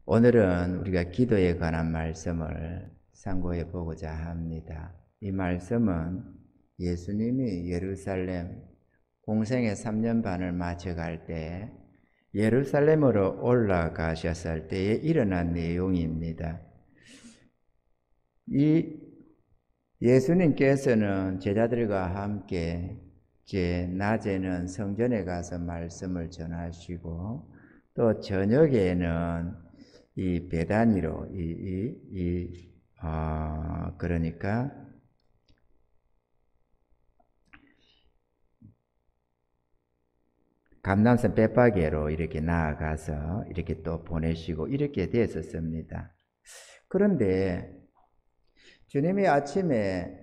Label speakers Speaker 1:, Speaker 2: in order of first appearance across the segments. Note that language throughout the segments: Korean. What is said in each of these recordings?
Speaker 1: 오늘은 우리가 기도에 관한 말씀을 상고해 보고자 합니다. 이 말씀은 예수님이 예루살렘 공생의 3년 반을 마쳐갈 때 예루살렘으로 올라가셨을 때에 일어난 내용입니다. 이 예수님께서는 제자들과 함께 낮에는 성전에 가서 말씀을 전하시고 또 저녁에는 이 베다니로 그러니까 감람산 벳바게로 이렇게 나아가서 이렇게 또 보내시고 이렇게 됐었습니다. 그런데 주님이 아침에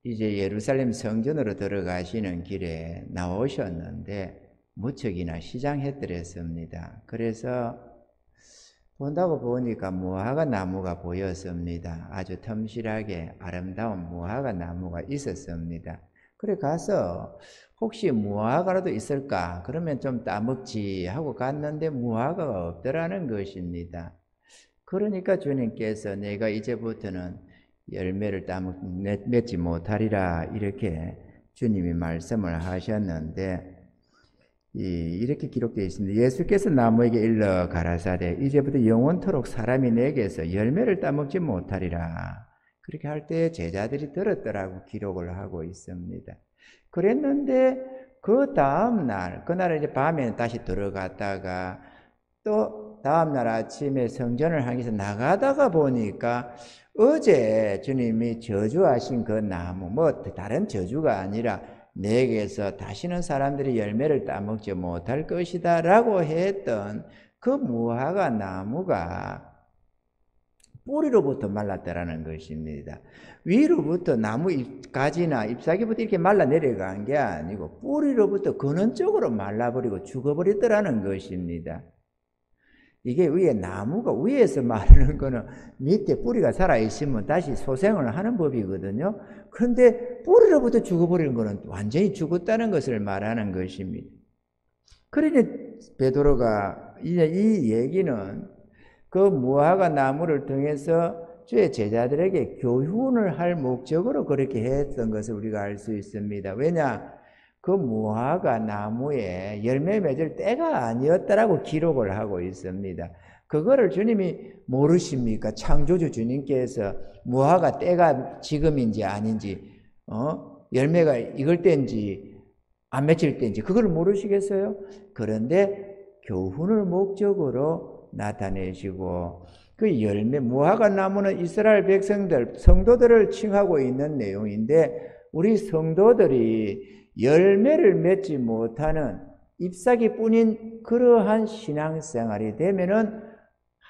Speaker 1: 이제 예루살렘 성전으로 들어가시는 길에 나오셨는데 무척이나 시장했더랬습니다. 그래서 본다고 보니까 무화과 나무가 보였습니다. 아주 텀실하게 아름다운 무화과 나무가 있었습니다. 그래 가서 혹시 무화과라도 있을까? 그러면 좀 따먹지 하고 갔는데 무화과가 없더라는 것입니다. 그러니까 주님께서 내가 이제부터는 열매를 맺지 못하리라 이렇게 주님이 말씀을 하셨는데 이렇게 기록되어 있습니다. 예수께서 나무에게 일러 가라사대 이제부터 영원토록 사람이 내게서 열매를 따먹지 못하리라. 그렇게 할 때 제자들이 들었더라고 기록을 하고 있습니다. 그랬는데 그 다음날 그날은 이제 밤에 다시 들어갔다가 또 다음날 아침에 성전을 향해서 나가다가 보니까 어제 주님이 저주하신 그 나무 다른 저주가 아니라 내게서 다시는 사람들이 열매를 따먹지 못할 것이다 라고 했던 그 무화과 나무가 뿌리로부터 말랐다라는 것입니다. 위로부터 나무 가지나 잎사귀부터 이렇게 말라 내려간 게 아니고 뿌리로부터 근원적으로 말라버리고 죽어버리더라는 것입니다. 이게 위에 나무가 위에서 마르는 거는 밑에 뿌리가 살아있으면 다시 소생을 하는 법이거든요. 그런데 뿌리로부터 죽어버리는 거는 완전히 죽었다는 것을 말하는 것입니다. 그러니 베드로가 이제 이 얘기는 그 무화과 나무를 통해서 주의 제자들에게 교훈을 할 목적으로 그렇게 했던 것을 우리가 알 수 있습니다. 왜냐? 그 무화과 나무에 열매 맺을 때가 아니었다라고 기록을 하고 있습니다. 그거를 주님이 모르십니까? 창조주 주님께서 무화과 때가 지금인지 아닌지, 열매가 익을 때인지 안 맺힐 때인지 그걸 모르시겠어요? 그런데 교훈을 목적으로 나타내시고 그 열매, 무화과 나무는 이스라엘 백성들, 성도들을 칭하고 있는 내용인데 우리 성도들이 열매를 맺지 못하는 잎사귀뿐인 그러한 신앙생활이 되면은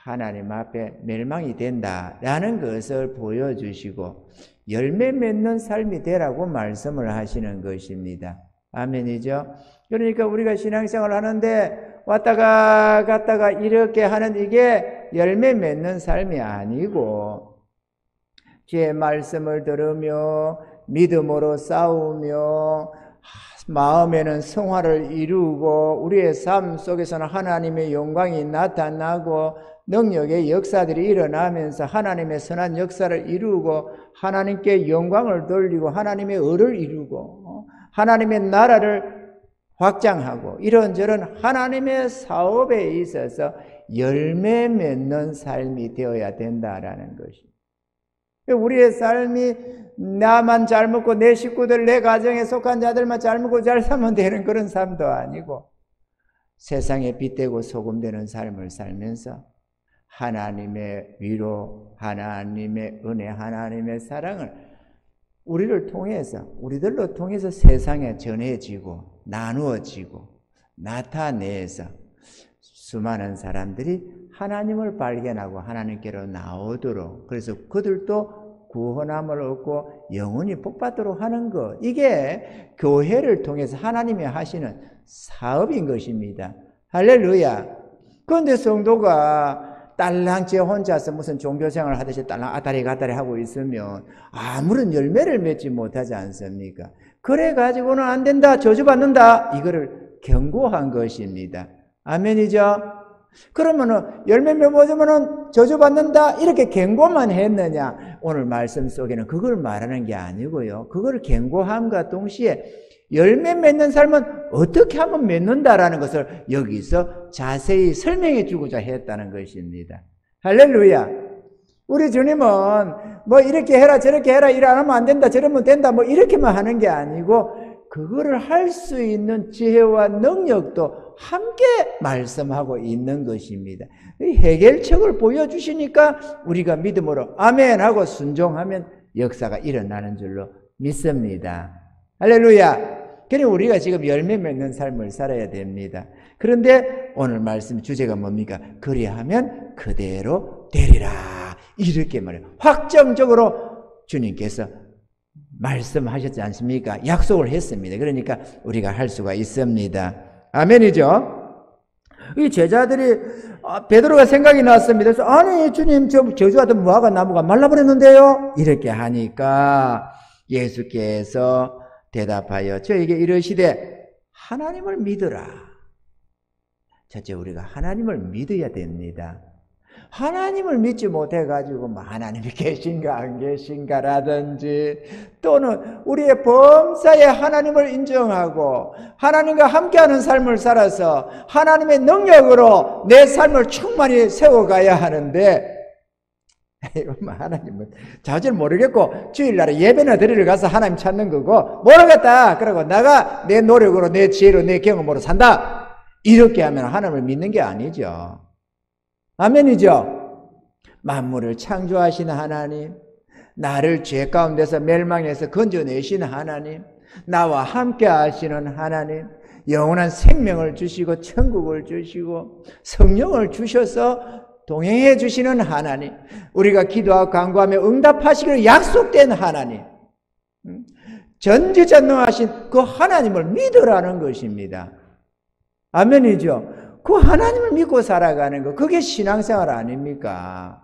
Speaker 1: 하나님 앞에 멸망이 된다라는 것을 보여주시고 열매 맺는 삶이 되라고 말씀을 하시는 것입니다. 아멘이죠? 그러니까 우리가 신앙생활을 하는데 왔다가 갔다가 이렇게 하는 이게 열매 맺는 삶이 아니고 주의 말씀을 들으며 믿음으로 싸우며 마음에는 성화를 이루고 우리의 삶 속에서는 하나님의 영광이 나타나고 능력의 역사들이 일어나면서 하나님의 선한 역사를 이루고 하나님께 영광을 돌리고 하나님의 의를 이루고 하나님의 나라를 확장하고 이런저런 하나님의 사업에 있어서 열매 맺는 삶이 되어야 된다라는 것입니다. 우리의 삶이 나만 잘 먹고 내 식구들 내 가정에 속한 자들만 잘 먹고 잘 살면 되는 그런 삶도 아니고 세상에 빛되고 소금되는 삶을 살면서 하나님의 위로, 하나님의 은혜, 하나님의 사랑을 우리들로 통해서 세상에 전해지고 나누어지고 나타내서 수많은 사람들이 하나님을 발견하고 하나님께로 나오도록 그래서 그들도 구원함을 얻고 영원히 복받도록 하는 것 이게 교회를 통해서 하나님이 하시는 사업인 것입니다. 할렐루야. 그런데 성도가 딸랑째 혼자서 무슨 종교생활을 하듯이 딸랑 아다리 가다리 하고 있으면 아무런 열매를 맺지 못하지 않습니까? 그래가지고는 안 된다 저주받는다 이거를 경고한 것입니다. 아멘이죠? 그러면은 열매 못 맺으면은 저주받는다 이렇게 경고만 했느냐? 오늘 말씀 속에는 그걸 말하는 게 아니고요. 그걸 경고함과 동시에 열매 맺는 삶은 어떻게 하면 맺는다라는 것을 여기서 자세히 설명해 주고자 했다는 것입니다. 할렐루야. 우리 주님은 뭐 이렇게 해라 저렇게 해라 이래 안 하면 안 된다 저러면 된다 뭐 이렇게만 하는 게 아니고 그거를 할 수 있는 지혜와 능력도 함께 말씀하고 있는 것입니다. 해결책을 보여주시니까 우리가 믿음으로 아멘 하고 순종하면 역사가 일어나는 줄로 믿습니다. 할렐루야. 그러니 우리가 지금 열매 맺는 삶을 살아야 됩니다. 그런데 오늘 말씀 주제가 뭡니까? 그리하면 그대로 되리라. 이렇게 말해요. 확정적으로 주님께서 말씀하셨지 않습니까? 약속을 했습니다. 그러니까 우리가 할 수가 있습니다. 아멘이죠? 이 제자들이 베드로가 생각이 났습니다. 그래서 아니 주님 저 저주하던 무화과 나무가 말라버렸는데요? 이렇게 하니까 예수께서 대답하여 저에게 이르시되 하나님을 믿으라. 첫째 우리가 하나님을 믿어야 됩니다. 하나님을 믿지 못해가지고 뭐 하나님이 계신가 안 계신가라든지 또는 우리의 범사에 하나님을 인정하고 하나님과 함께하는 삶을 살아서 하나님의 능력으로 내 삶을 충만히 세워가야 하는데 하나님은 자질 모르겠고 주일날에 예배나 드리러 가서 하나님 찾는 거고 모르겠다 그러고 나가 내 노력으로 내 지혜로 내 경험으로 산다 이렇게 하면 하나님을 믿는 게 아니죠. 아멘이죠. 만물을 창조하신 하나님, 나를 죄 가운데서 멸망해서 건져내신 하나님, 나와 함께 하시는 하나님, 영원한 생명을 주시고 천국을 주시고 성령을 주셔서 동행해 주시는 하나님, 우리가 기도하고 간구하며 응답하시기로 약속된 하나님, 전지전능하신 그 하나님을 믿으라는 것입니다. 아멘이죠. 그 하나님을 믿고 살아가는 거 그게 신앙생활 아닙니까?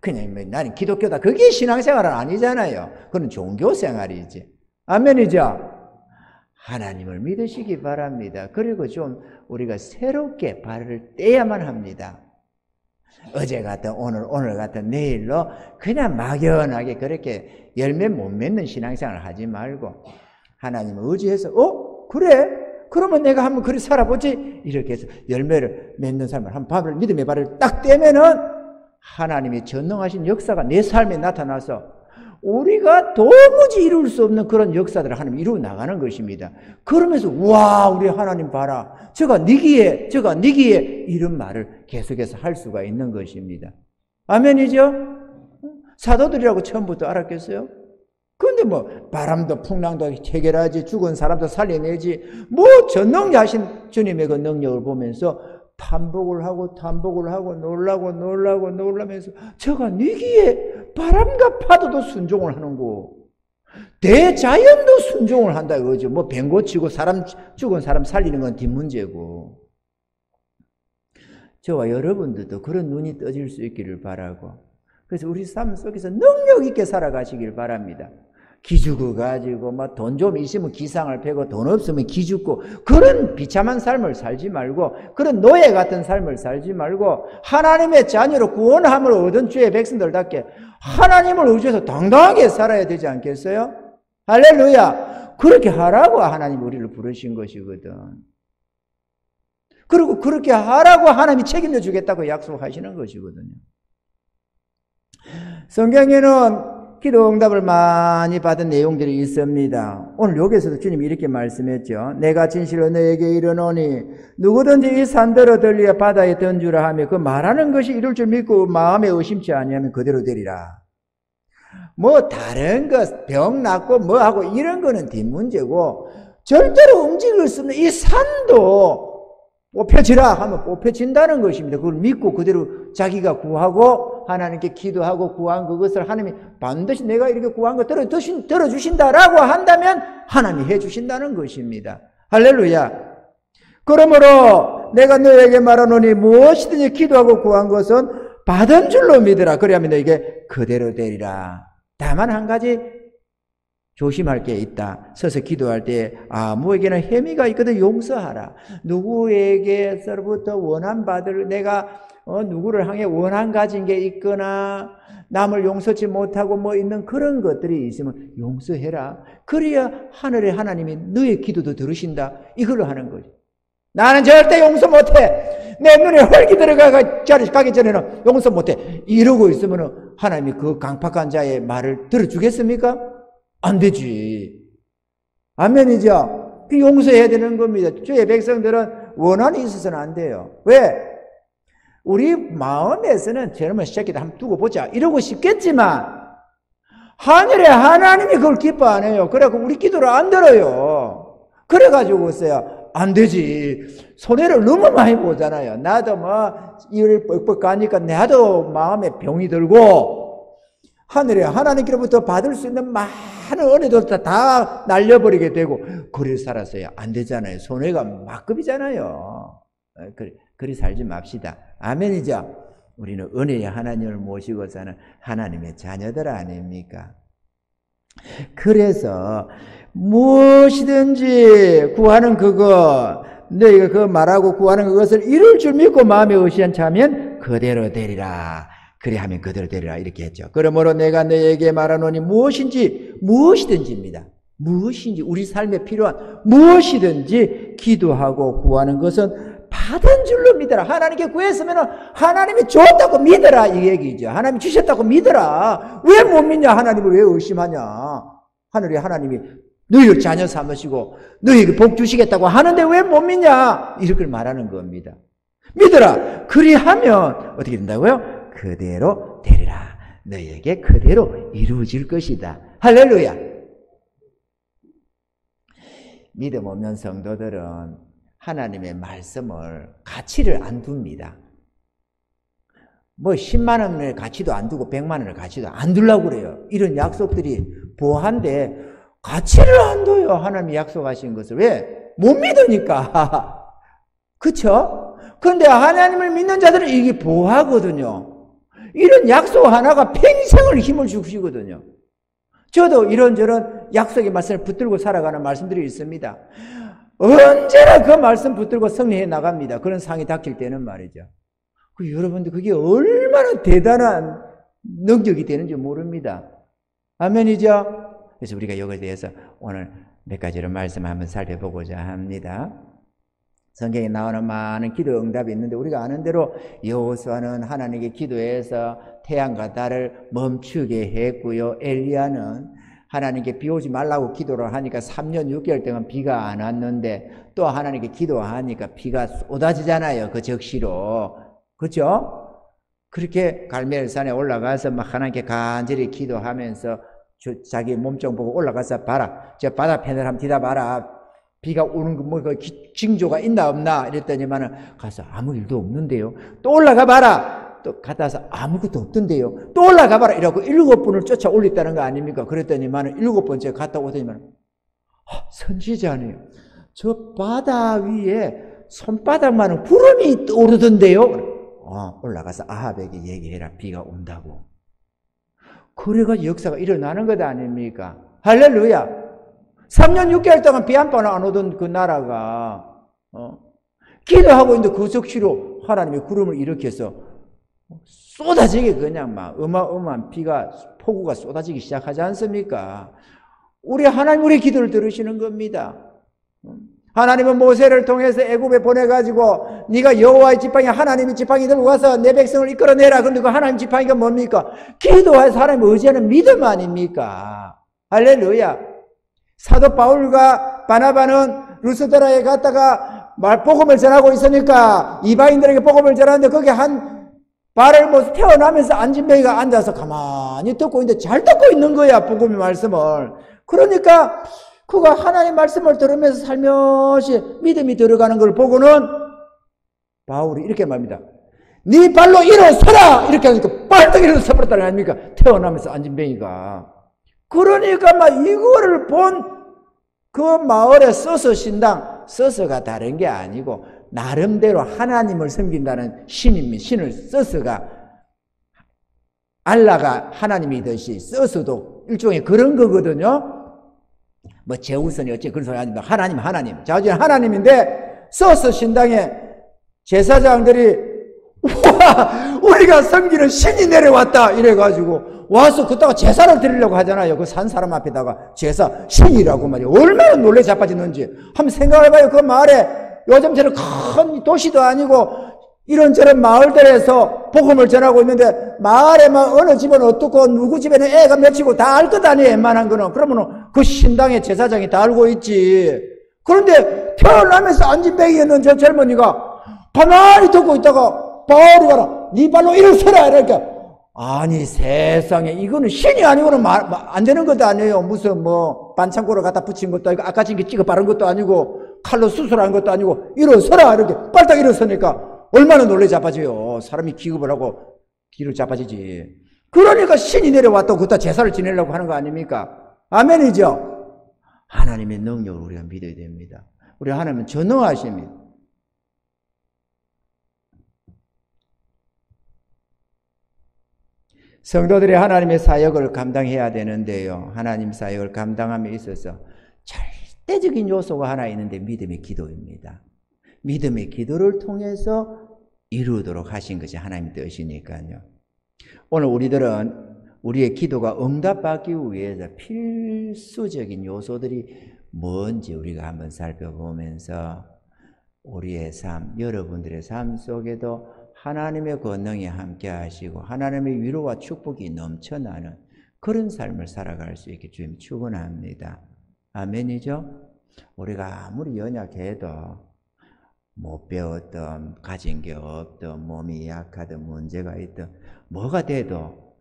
Speaker 1: 그냥 나는 기독교다 그게 신앙생활은 아니잖아요. 그건 종교생활이지. 아멘이죠. 하나님을 믿으시기 바랍니다. 그리고 좀 우리가 새롭게 발을 떼야만 합니다. 어제 같은 오늘 같은 내일로 그냥 막연하게 그렇게 열매 못 맺는 신앙생활을 하지 말고 하나님을 의지해서 그래? 그러면 내가 한번 그렇게 살아보지 이렇게 해서 열매를 맺는 삶을 한 발을 믿음의 발을 딱 떼면은 하나님이 전능하신 역사가 내 삶에 나타나서 우리가 도무지 이룰 수 없는 그런 역사들을 하나님이 이루어 나가는 것입니다. 그러면서 와 우리 하나님 봐라 저가 니기에 이런 말을 계속해서 할 수가 있는 것입니다. 아멘이죠? 사도들이라고 처음부터 알았겠어요? 그런데 뭐 바람도 풍랑도 해결하지 죽은 사람도 살려내지 뭐 전능자신 주님의 그 능력을 보면서 반복을 하고 놀라면서 저가 니기에 바람과 파도도 순종을 하는 거 대자연도 순종을 한다 이거죠. 뭐 뱀 고치고 죽은 사람 살리는 건 뒷문제고 저와 여러분들도 그런 눈이 떠질 수 있기를 바라고 그래서 우리 삶 속에서 능력 있게 살아가시길 바랍니다. 기죽어 가지고 막 돈 좀 있으면 기상을 패고 돈 없으면 기죽고 그런 비참한 삶을 살지 말고 그런 노예 같은 삶을 살지 말고 하나님의 자녀로 구원함을 얻은 주의 백성들답게 하나님을 의지해서 당당하게 살아야 되지 않겠어요? 할렐루야. 그렇게 하라고 하나님이 우리를 부르신 것이거든. 그리고 그렇게 하라고 하나님이 책임져 주겠다고 약속하시는 것이거든요. 성경에는 기도 응답을 많이 받은 내용들이 있습니다. 오늘 여기서도 주님이 이렇게 말씀했죠. 내가 진실로 너에게 이르노니 누구든지 이 산더러 들리어 바다에 던주라 하며 그 말하는 것이 이룰 줄 믿고 마음에 의심치 아니하면 그대로 되리라. 뭐 다른 것 병 낫고 뭐하고 이런 거는 뒷문제고 절대로 움직일 수 없는 이 산도 뽑혀지라 하면 뽑혀진다는 것입니다. 그걸 믿고 그대로 자기가 구하고 하나님께 기도하고 구한 그것을 하나님이 반드시 내가 이렇게 구한 거 들어주신다라고 한다면 하나님이 해주신다는 것입니다. 할렐루야. 그러므로 내가 너에게 말하노니 무엇이든지 기도하고 구한 것은 받은 줄로 믿으라. 그래야면 너에게 그대로 되리라. 다만 한 가지 조심할 게 있다. 서서 기도할 때 아무에게나 혐의가 있거든 용서하라. 누구에게서부터 원한받을 내가 누구를 향해 원한 가진 게 있거나 남을 용서치 못하고 뭐 있는 그런 것들이 있으면 용서해라. 그래야 하늘의 하나님이 너의 기도도 들으신다. 이걸로 하는 거죠. 나는 절대 용서 못해. 내 눈에 헐기 들어가기 전에는 용서 못해. 이러고 있으면 하나님이 그 강팍한 자의 말을 들어주겠습니까? 안 되지. 아멘이죠? 그 용서해야 되는 겁니다. 주의 백성들은 원한이 있어서는 안 돼요. 왜? 우리 마음에서는 저놈의 새끼들 한번 두고 보자 이러고 싶겠지만 하늘의 하나님이 그걸 기뻐 안 해요. 그래갖고 우리 기도를 안 들어요. 그래가지고서야 안 되지. 손해를 너무 많이 보잖아요. 나도 뭐 일을 뻑뻑 가니까 나도 마음에 병이 들고 하늘에 하나님께로부터 받을 수 있는 많은 은혜도 다 날려버리게 되고 그래 살았어야 안 되잖아요. 손해가 막급이잖아요. 그리 살지 맙시다. 아멘이죠? 우리는 은혜의 하나님을 모시고 사는 하나님의 자녀들 아닙니까? 그래서 무엇이든지 구하는 그거 너희가 그 말하고 구하는 그것을 이룰 줄 믿고 마음에 의시한차면 그대로 되리라. 그래 하면 그대로 되리라 이렇게 했죠. 그러므로 내가 너희에게 말하노니 무엇이든지입니다. 무엇인지 우리 삶에 필요한 무엇이든지 기도하고 구하는 것은 받은 줄로 믿어라. 하나님께 구했으면 하나님이 줬다고 믿어라 이 얘기죠. 하나님이 주셨다고 믿어라. 왜 못 믿냐? 하나님을 왜 의심하냐? 하늘의 하나님이 너희를 자녀 삼으시고 너희에게 복 주시겠다고 하는데 왜 못 믿냐? 이렇게 말하는 겁니다. 믿어라. 그리하면 어떻게 된다고요? 그대로 되리라. 너희에게 그대로 이루어질 것이다. 할렐루야. 믿음 없는 성도들은 하나님의 말씀을 가치를 안 둡니다. 뭐 10만 원의 가치도 안 두고 100만 원의 가치도 안 두려고 그래요. 이런 약속들이 보한데 가치를 안 둬요. 하나님이 약속하신 것을. 왜? 못 믿으니까. 그쵸? 그런데 하나님을 믿는 자들은 이게 보하거든요. 이런 약속 하나가 평생을 힘을 주시거든요. 저도 이런저런 약속의 말씀을 붙들고 살아가는 말씀들이 있습니다. 언제나 그 말씀 붙들고 승리해 나갑니다. 그런 상이 닥칠 때는 말이죠. 여러분들 그게 얼마나 대단한 능력이 되는지 모릅니다. 아멘이죠? 그래서 우리가 이거에 대해서 오늘 몇 가지로 말씀 한번 살펴보고자 합니다. 성경에 나오는 많은 기도 응답이 있는데 우리가 아는 대로 여호수아는 하나님께 기도해서 태양과 달을 멈추게 했고요. 엘리야는 하나님께 비 오지 말라고 기도를 하니까 3년 6개월 동안 비가 안 왔는데 또 하나님께 기도하니까 비가 쏟아지잖아요. 그 적시로. 그렇죠? 그렇게 갈멜산에 올라가서 막 하나님께 간절히 기도하면서 자기 몸종 보고 올라가서 봐라. 저 바다편을 한번 뒤다봐라. 비가 오는 거 뭐 그 징조가 있나 없나 이랬더니만은 가서 아무 일도 없는데요. 또 올라가 봐라. 또 갔다 와서 아무것도 없던데요. 또 올라가 봐라. 이러고 7번을 쫓아 올렸다는 거 아닙니까? 그랬더니만은 7번째 갔다 오더니만 선지자네요. 저 바다 위에 손바닥만한 구름이 오르던데요. 올라가서 아합에게 얘기해라. 비가 온다고. 그래가지고 역사가 일어나는 것 아닙니까? 할렐루야. 3년 6개월 동안 비 한 번 안 오던 그 나라가 기도하고 있는데 그 적시로 하나님이 구름을 일으켜서 쏟아지게 그냥 막 어마어마한 비가 폭우가 쏟아지기 시작하지 않습니까? 우리 하나님 우리 기도를 들으시는 겁니다. 하나님은 모세를 통해서 애굽에 보내가지고 네가 여호와의 지팡이 하나님의 지팡이 들고 가서 내 백성을 이끌어내라. 그런데 그 하나님 지팡이가 뭡니까? 기도해서 하나님을 의지하는 믿음 아닙니까? 할렐루야. 사도 바울과 바나바는 루스드라에 갔다가 복음을 전하고 있으니까 이방인들에게 복음을 전하는데 거기 한 발을 못 태어나면서 안진뱅이가 앉아서 가만히 듣고 있는데 잘 듣고 있는 거야. 복음의 말씀을. 그러니까 그가 하나님의 말씀을 들으면서 살며시 믿음이 들어가는 걸 보고는 바울이 이렇게 말합니다. 네 발로 일어서라! 이렇게 하니까 빨떡 일어서버렸다는 거 아닙니까? 태어나면서 안진뱅이가. 그러니까 막 이거를 본 그 마을의 서서 신당, 서서가 다른 게 아니고 나름대로 하나님을 섬긴다는 신을 서서가 알라가 하나님이듯이 서서도 일종의 그런 거거든요. 뭐 제우스니 어째 그런 소리 아닙니다. 하나님. 자주는 하나님인데 서서 신당에 제사장들이 우와 우리가 섬기는 신이 내려왔다 이래가지고 와서 그따가 제사를 드리려고 하잖아요. 그 산 사람 앞에다가 제사 신이라고 말이에요. 얼마나 놀래 자빠지는지 한번 생각해봐요. 그 말에 요즘처럼 큰 도시도 아니고 이런저런 마을들에서 복음을 전하고 있는데 마을에 막 어느 집은 어떻고 누구 집에는 애가 맺히고 다 알 것 아니에요. 웬만한 거는. 그러면 그 신당의 제사장이 다 알고 있지. 그런데 태어나면서 안진뱅이였는 저 젊은이가 가만히 듣고 있다가 바울이 가라 네 발로 일어서라 이러니까 아니 세상에 이거는 신이 아니고는 안 되는 것도 아니에요. 무슨 뭐 반창고를 갖다 붙인 것도 아니고 아까진게 찍어 바른 것도 아니고 칼로 수술한 것도 아니고 일어서라 이렇게 빨딱 일어서니까 얼마나 놀래 자빠져요. 사람이 기겁을 하고 뒤로 자빠지지. 그러니까 신이 내려왔다고 그따 제사를 지내려고 하는 거 아닙니까? 아멘이죠? 하나님의 능력을 우리가 믿어야 됩니다. 우리 하나님은 전능하십니다. 성도들이 하나님의 사역을 감당해야 되는데요. 하나님 사역을 감당함에 있어서 절대적인 요소가 하나 있는데 믿음의 기도입니다. 믿음의 기도를 통해서 이루도록 하신 것이 하나님의 뜻이니까요. 오늘 우리들은 우리의 기도가 응답받기 위해서 필수적인 요소들이 뭔지 우리가 한번 살펴보면서 우리의 삶, 여러분들의 삶 속에도 하나님의 권능이 함께 하시고 하나님의 위로와 축복이 넘쳐나는 그런 삶을 살아갈 수 있게 주님 축원합니다. 아멘이죠? 우리가 아무리 연약해도 못 배웠던, 가진 게 없던, 몸이 약하던, 문제가 있던, 뭐가 돼도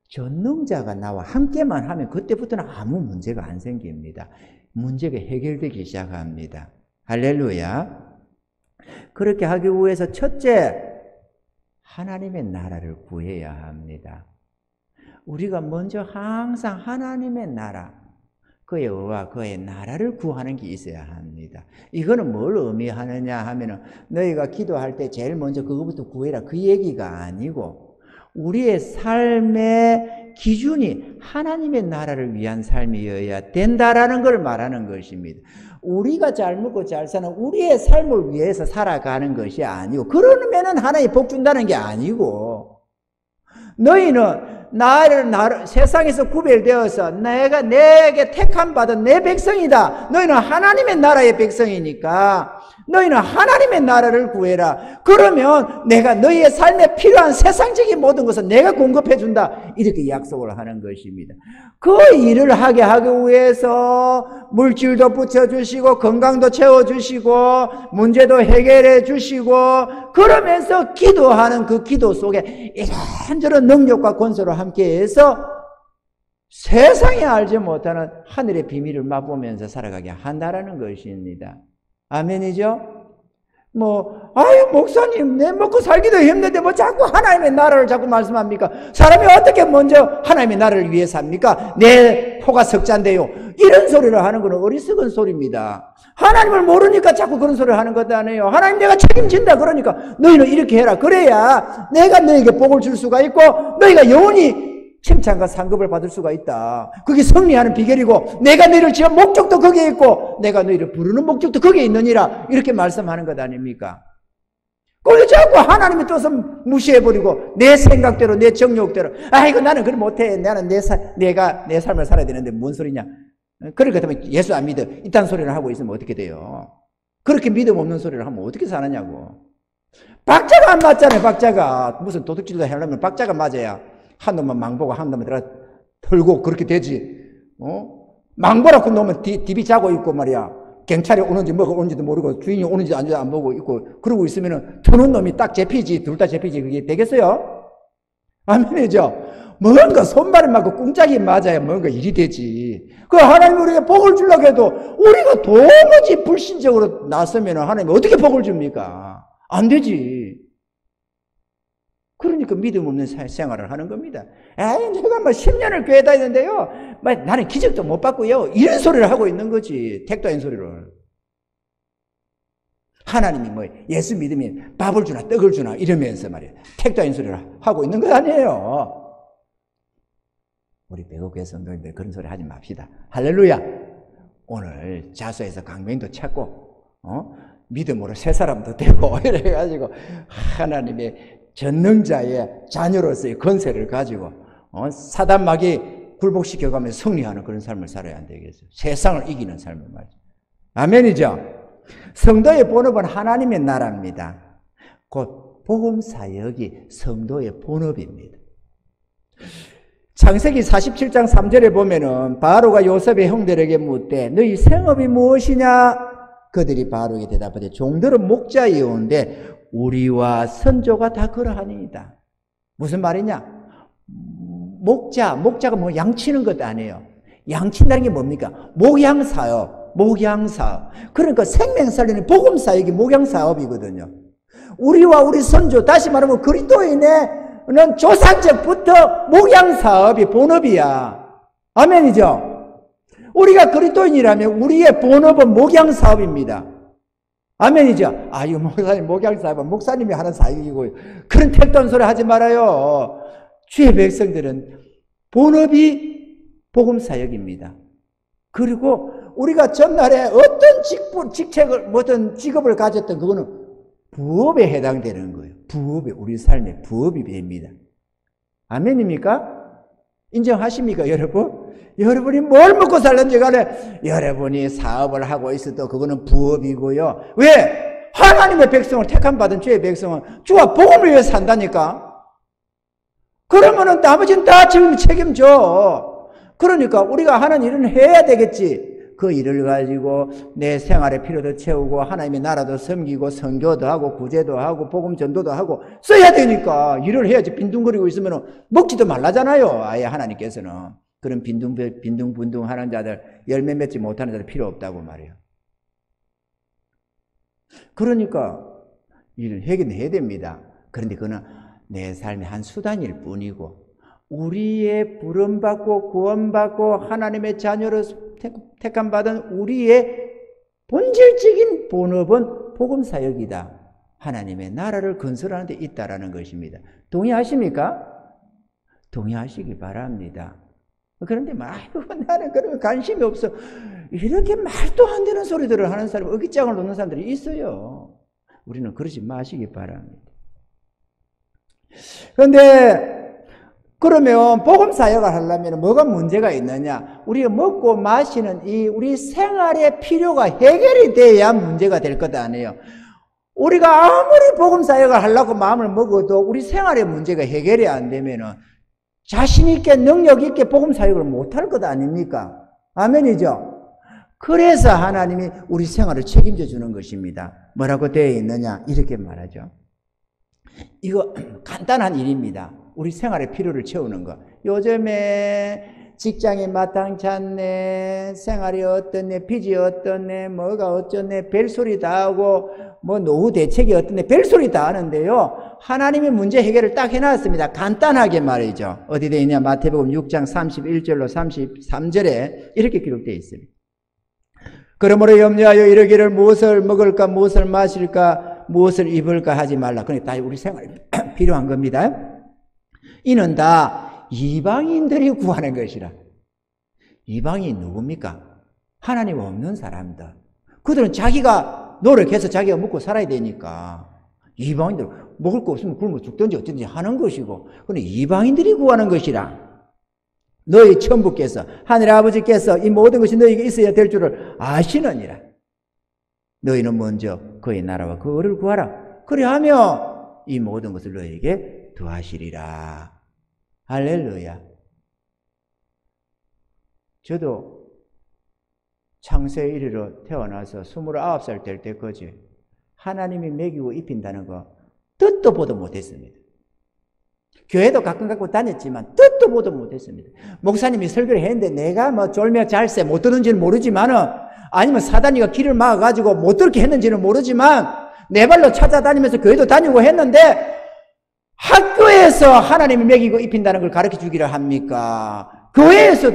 Speaker 1: 전능자가 나와 함께만 하면 그때부터는 아무 문제가 안 생깁니다. 문제가 해결되기 시작합니다. 할렐루야. 그렇게 하기 위해서 첫째, 하나님의 나라를 구해야 합니다. 우리가 먼저 항상 하나님의 나라, 그의 의와 그의 나라를 구하는 게 있어야 합니다. 이거는 뭘 의미하느냐 하면은 너희가 기도할 때 제일 먼저 그거부터 구해라 그 얘기가 아니고 우리의 삶의 기준이 하나님의 나라를 위한 삶이어야 된다라는 걸 말하는 것입니다. 우리가 잘 먹고 잘 사는 우리의 삶을 위해서 살아가는 것이 아니고 그러면은 하나님이 복 준다는 게 아니고 너희는 나를 세상에서 구별되어서 내게 택함 받은 내 백성이다. 너희는 하나님의 나라의 백성이니까 너희는 하나님의 나라를 구해라. 그러면 내가 너희의 삶에 필요한 세상적인 모든 것을 내가 공급해 준다. 이렇게 약속을 하는 것입니다. 그 일을 하게 하기 위해서 물질도 붙여주시고 건강도 채워주시고 문제도 해결해 주시고 그러면서 기도하는 그 기도 속에 이런저런 능력과 권세로 함께해서 세상에 알지 못하는 하늘의 비밀을 맛보면서 살아가게 한다라는 것입니다. 아멘이죠? 목사님, 내 먹고 살기도 힘든데 자꾸 하나님의 나라를 자꾸 말씀합니까? 사람이 어떻게 먼저 하나님의 나라를 위해 삽니까? 내 포가 석잔데요. 이런 소리를 하는 것은 어리석은 소리입니다. 하나님을 모르니까 자꾸 그런 소리를 하는 것도 아니에요. 하나님 내가 책임진다 그러니까 너희는 이렇게 해라. 그래야 내가 너에게 복을 줄 수가 있고 너희가 영원히 칭찬과 상급을 받을 수가 있다. 그게 승리하는 비결이고 내가 너희를 지은 목적도 거기에 있고 내가 너희를 부르는 목적도 거기에 있느니라 이렇게 말씀하는 것 아닙니까? 그런데 자꾸 하나님의 뜻을 무시해버리고 내 생각대로 내 정욕대로 이거 나는 그걸 못해. 나는 내가 내 삶을 살아야 되는데 뭔 소리냐. 그렇게 되면 예수 안 믿어. 이딴 소리를 하고 있으면 어떻게 돼요? 그렇게 믿음 없는 소리를 하면 어떻게 사느냐고. 박자가 안 맞잖아요. 박자가. 무슨 도둑질도 하려면 박자가 맞아야 한 놈만 망보고 한 놈만 들어 털고 그렇게 되지. 망보라고 놓으면 디비 자고 있고 말이야. 경찰이 오는지 뭐가 오는지도 모르고 주인이 오는지 안 보고 있고 그러고 있으면은 터는 놈이 딱 잡히지. 둘 다 잡히지. 그게 되겠어요? 아멘이죠? 뭔가 손발이 맞고 꿍짝이 맞아야 뭔가 일이 되지. 그 하나님 우리에게 복을 주려고 해도 우리가 도무지 불신적으로 나서면은 하나님 어떻게 복을 줍니까? 안 되지. 그러니까 믿음 없는 생활을 하는 겁니다. 제가 10년을 교회 다니는데요. 나는 기적도 못 받고요. 이런 소리를 하고 있는 거지. 택도 아닌 소리를. 하나님이 예수 믿으면 밥을 주나 떡을 주나 이러면서 말이에요. 택도 아닌 소리를 하고 있는 거 아니에요. 우리 배고프게 성도님들 그런 소리 하지 맙시다. 할렐루야. 오늘 자소에서 강명도 찾고 믿음으로 새 사람도 되고 이래가지고 하나님의 전능자의 자녀로서의 권세를 가지고 사단 마귀 굴복시켜가며 승리하는 그런 삶을 살아야 안 되겠어요. 세상을 이기는 삶을 말이죠. 아멘이죠. 성도의 본업은 하나님의 나라입니다. 곧 복음사역이 성도의 본업입니다. 창세기 47장 3절에 보면은 바로가 요셉의 형들에게 묻되 너희 생업이 무엇이냐? 그들이 바로에게 대답하되 종들은 목자이온데 우리와 선조가 다 그러하니이다. 무슨 말이냐? 목자가 뭐 양치는 것도 아니에요. 양친다는 게 뭡니까? 목양사업. 그러니까 생명 살리는 복음사역이 목양사업이거든요. 우리와 우리 선조, 다시 말하면 그리스도인의 조상적부터 목양사업이 본업이야. 아멘이죠? 우리가 그리스도인이라면 우리의 본업은 목양사업입니다. 아멘이죠? 이 목사님 목양사업은 목사님이 하는 사역이고 그런 택도한 소리 하지 말아요. 주의 백성들은 본업이 복음사역입니다. 그리고 우리가 전날에 어떤 어떤 직업을 가졌던 그거는 부업에 해당되는 거예요. 우리 삶의 부업이 됩니다. 아멘입니까? 인정하십니까, 여러분? 여러분이 뭘 먹고 살는지 간에 여러분이 사업을 하고 있어도 그거는 부업이고요. 왜? 하나님의 백성을 택함 받은 주의 백성은 주와 복음을 위해 산다니까. 그러면은 나머지는 다 지금 책임져. 그러니까 우리가 하는 일은 해야 되겠지. 그 일을 가지고 내 생활의 필요도 채우고 하나님의 나라도 섬기고 선교도 하고 구제도 하고 복음 전도도 하고 써야 되니까 일을 해야지. 빈둥거리고 있으면 먹지도 말라잖아요. 아예 하나님께서는. 그런 빈둥빈둥 하는 자들, 열매 맺지 못하는 자들 필요 없다고 말해요. 그러니까 일을 하긴 해야 됩니다. 그런데 그거는 내 삶의 한 수단일 뿐이고 우리의 부름받고 구원받고 하나님의 자녀로 택함받은 우리의 본질적인 본업은 복음사역이다. 하나님의 나라를 건설하는 데 있다라는 것입니다. 동의하십니까? 동의하시기 바랍니다. 그런데 나는 그런 관심이 없어. 이렇게 말도 안 되는 소리들을 하는 사람, 어깃장을 놓는 사람들이 있어요. 우리는 그러지 마시기 바랍니다. 그런데 그러면 복음 사역을 하려면 뭐가 문제가 있느냐? 우리가 먹고 마시는 이 우리 생활의 필요가 해결이 돼야 문제가 될 것 아니에요. 우리가 아무리 복음 사역을 하려고 마음을 먹어도 우리 생활의 문제가 해결이 안 되면은 자신 있게 능력 있게 복음 사역을 못 할 것 아닙니까? 아멘이죠. 그래서 하나님이 우리 생활을 책임져 주는 것입니다. 뭐라고 되어 있느냐? 이렇게 말하죠. 이거 간단한 일입니다. 우리 생활의 필요를 채우는 거. 요즘에 직장이 마땅찮네, 생활이 어떻네, 빚이 어떻네, 뭐가 어쩌네, 별소리 다 하고 뭐 노후 대책이 어떻네, 별소리 다 하는데요. 하나님이 문제 해결을 딱 해놨습니다. 간단하게 말이죠. 어디 되어 있냐? 마태복음 6장 31절로 33절에 이렇게 기록되어 있습니다. 그러므로 염려하여 이르기를 무엇을 먹을까, 무엇을 마실까, 무엇을 입을까 하지 말라. 그러니까 다 우리 생활이 필요한 겁니다. 이는 다 이방인들이 구하는 것이라. 이방인 누굽니까? 하나님 없는 사람들. 그들은 자기가 노력해서 자기가 먹고 살아야 되니까 이방인들 먹을 거 없으면 굶어 죽든지 어쩐지 하는 것이고, 그런데 이방인들이 구하는 것이라. 너희 천부께서 하늘 아버지께서 이 모든 것이 너희에게 있어야 될 줄을 아시느니라. 너희는 먼저 그의 나라와 그 의를 구하라. 그리하면 이 모든 것을 너희에게 더하시리라. 할렐루야. 저도 창세 이래로 태어나서 29살 될 때까지 하나님이 먹이고 입힌다는 거 뜻도 보도 못했습니다. 교회도 가끔 다녔지만 뜻도 보도 못했습니다. 목사님이 설교를 했는데 내가 뭐 졸며 잘새 못 듣는지는 모르지만은, 아니면 사단이가 길을 막아가지고 못 듣게 했는지는 모르지만 내 발로 찾아다니면서 교회도 다니고 했는데, 학교에서 하나님이 먹이고 입힌다는 걸 가르쳐 주기를 합니까? 교회에서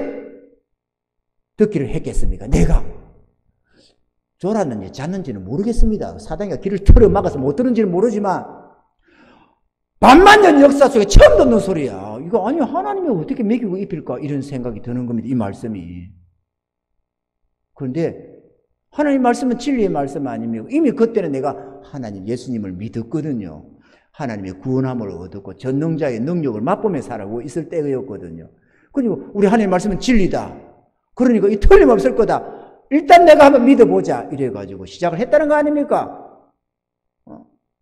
Speaker 1: 듣기를 했겠습니까? 내가 졸았는지 잤는지는 모르겠습니다. 사단이가 길을 틀어 막아서 못 들은지는 모르지만 반만년 역사 속에 처음 듣는 소리야. 이거 아니 하나님이 어떻게 먹이고 입힐까? 이런 생각이 드는 겁니다. 이 말씀이. 그런데 하나님 말씀은 진리의 말씀 아닙니까? 이미 그때는 내가 하나님 예수님을 믿었거든요. 하나님의 구원함을 얻었고 전능자의 능력을 맛보며 살아가고 있을 때였거든요. 그리고 우리 하나님 말씀은 진리다. 그러니까 이 틀림없을 거다. 일단 내가 한번 믿어보자. 이래가지고 시작을 했다는 거 아닙니까?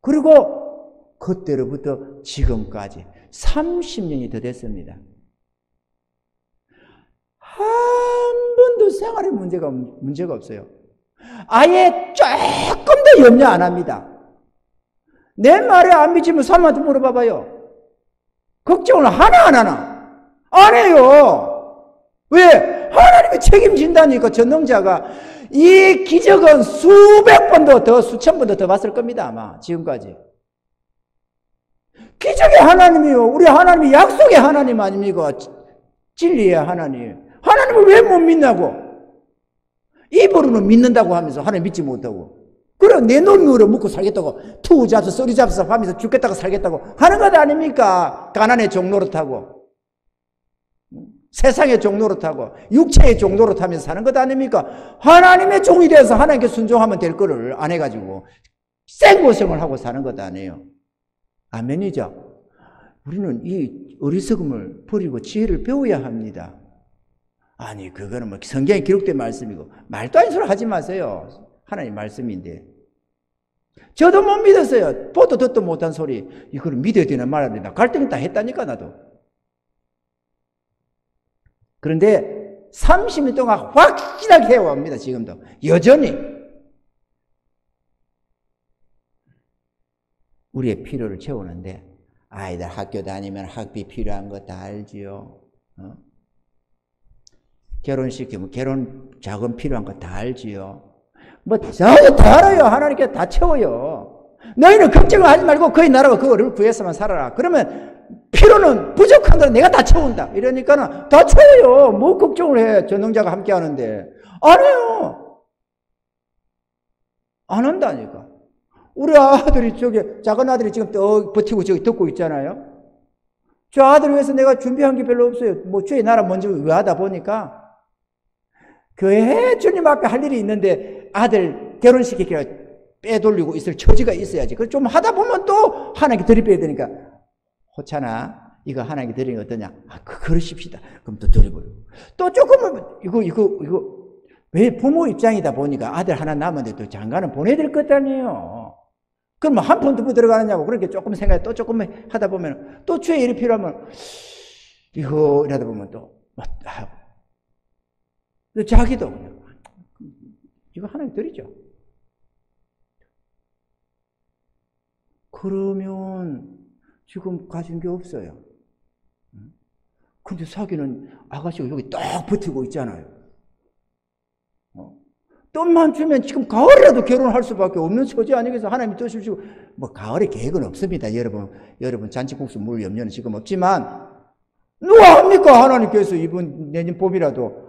Speaker 1: 그리고 그때로부터 지금까지 30년이 더 됐습니다. 한 번도 생활에 문제가 없어요. 아예 조금 더 염려 안 합니다. 내 말에 안 믿으면 사람한테 물어봐봐요. 걱정을 하나 안 하나? 안 해요. 왜? 하나님이 책임진다니까. 전능자가. 이 기적은 수백 번도 더, 수천 번도 더 봤을 겁니다. 아마 지금까지. 기적의 하나님이요. 우리 하나님이 약속의 하나님 아닙니까? 진리의 하나님. 하나님을 왜 못 믿냐고. 입으로는 믿는다고 하면서 하나님 믿지 못하고. 그래, 내 눈으로 먹고 살겠다고, 투 잡서, 쏘리 잡서 하면서 죽겠다고 살겠다고 하는 것 아닙니까? 가난의 종노릇하고, 세상의 종노릇하고, 육체의 종노릇하면서 사는 것 아닙니까? 하나님의 종이 되어서 하나님께 순종하면 될 거를 안 해가지고, 생고생을 하고 사는 것 아니에요. 아멘이죠? 우리는 이 어리석음을 버리고 지혜를 배워야 합니다. 아니, 그거는 뭐 성경에 기록된 말씀이고, 말도 아닌 소리 하지 마세요. 하나님 말씀인데. 저도 못 믿었어요. 보도 듣도 못한 소리. 이걸 믿어야 되나 말아야 되나. 갈등이 다 했다니까, 나도. 그런데 30년 동안 확실하게 해왔습니다, 지금도. 여전히. 우리의 필요를 채우는데, 아이들 학교 다니면 학비 필요한 거 다 알지요. 결혼시키면 결혼 자금 필요한 거 다 알지요. 뭐, 다 알아요. 하나님께 다 채워요. 너희는 걱정을 하지 말고 그의 나라와 그거를 구해서만 살아라. 그러면 필요는 부족한 걸 내가 다 채운다. 이러니까는 다 채워요. 뭐 걱정을 해. 전능자가 함께 하는데. 안 해요. 안 한다니까. 우리 아들이 작은 아들이 지금 또 버티고 저기 듣고 있잖아요. 저 아들을 위해서 내가 준비한 게 별로 없어요. 뭐 주의 나라 먼저 의하다 보니까 교회 주님 앞에 할 일이 있는데 아들 결혼시키기가 빼돌리고 있을 처지가 있어야지. 그걸 좀 하다 보면 또 하나님께 드려야 되니까. 호찬아, 이거 하나님께 드리는 게 어떠냐? 그러십시다. 그럼 또 드려버리고. 또 조금은, 이거, 왜 부모 입장이다 보니까 아들 하나 남았는데 또 장가는 보내야 될 것 아니에요. 그럼 한 푼, 두 푼 들어가느냐고. 그렇게 조금 생각해. 또 조금 하다 보면 또 주의 일이 필요하면 이거 이러다 보면 또 자기도 이거 하나님 드리죠. 그러면 지금 가진 게 없어요. 근데 사귀는 아가씨가 여기 딱 버티고 있잖아요. 돈만 주면 지금 가을이라도 결혼할 수밖에 없는 처지 아니겠어요? 하나님이 뜻을 주고, 뭐, 가을에 계획은 없습니다. 여러분, 잔치국수 물 염려는 지금 없지만, 누가 합니까? 하나님께서 이번 내년 봄이라도,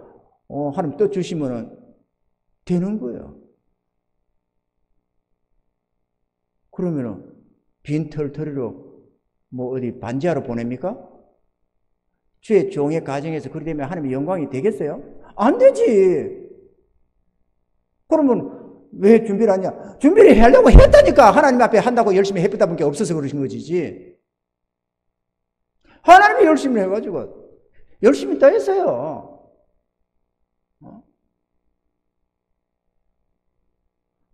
Speaker 1: 하나님 뜻 주시면은 되는 거예요. 그러면은, 빈털터리로, 뭐, 어디 반지하러 보냅니까? 주의 종의 가정에서 그렇게 되면 하나님의 영광이 되겠어요? 안 되지! 그러면 왜 준비를 하냐? 준비를 하려고 했다니까. 하나님 앞에 한다고 열심히 해보다 보니까 없어서 그러신 거지. 하나님이 열심히 해가지고 열심히 다 했어요.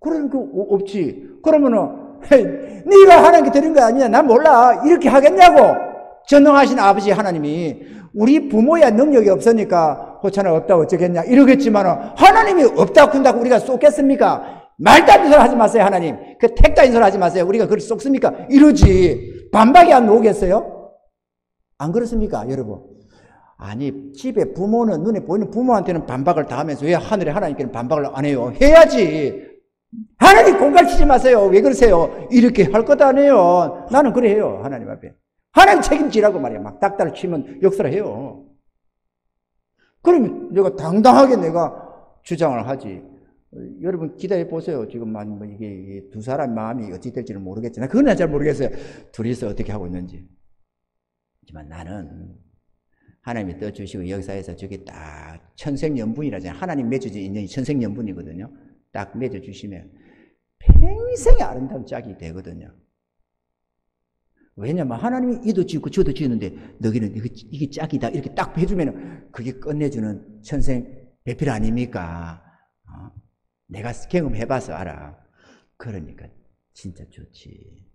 Speaker 1: 그러니까 없지. 그러면은 네가 하나님께 드린 거 아니냐? 난 몰라. 이렇게 하겠냐고. 전능하신 아버지 하나님이 우리 부모의 능력이 없으니까 호찬아 없다고 어쩌겠냐 이러겠지만 하나님이 없다고 군다고 우리가 쏟겠습니까? 말도 안 되는 소리 하지 마세요. 하나님 그 택다인 소리 하지 마세요. 우리가 그걸 쏟습니까? 이러지. 반박이 안 나오겠어요? 안 그렇습니까 여러분? 아니 집에 부모는 눈에 보이는 부모한테는 반박을 다 하면서 왜 하늘에 하나님께는 반박을 안 해요? 해야지. 하나님 공갈치지 마세요. 왜 그러세요? 이렇게 할 것 아니에요. 나는 그래 해요. 하나님 앞에 하나님 책임지라고 말이야. 막 닥달을 치면 역사를 해요. 그러면 내가 당당하게 내가 주장을 하지. 여러분 기대해 보세요. 지금 뭐 이게 두 사람 마음이 어찌 될지는 모르겠지만 그건 잘 모르겠어요. 둘이서 어떻게 하고 있는지. 하지만 나는 하나님이 떠주시고 역사에서 저게 딱 천생연분이라잖아요. 하나님 맺어진 인연이 천생연분이거든요. 딱 맺어주시면 평생의 아름다운 짝이 되거든요. 왜냐면 하나님이 이도 지었고 저도 지었는데 너희는 이게 짝이다 이렇게 딱 해주면 그게 끝내주는 천생 배필 아닙니까? 내가 경험해봐서 알아. 그러니까 진짜 좋지.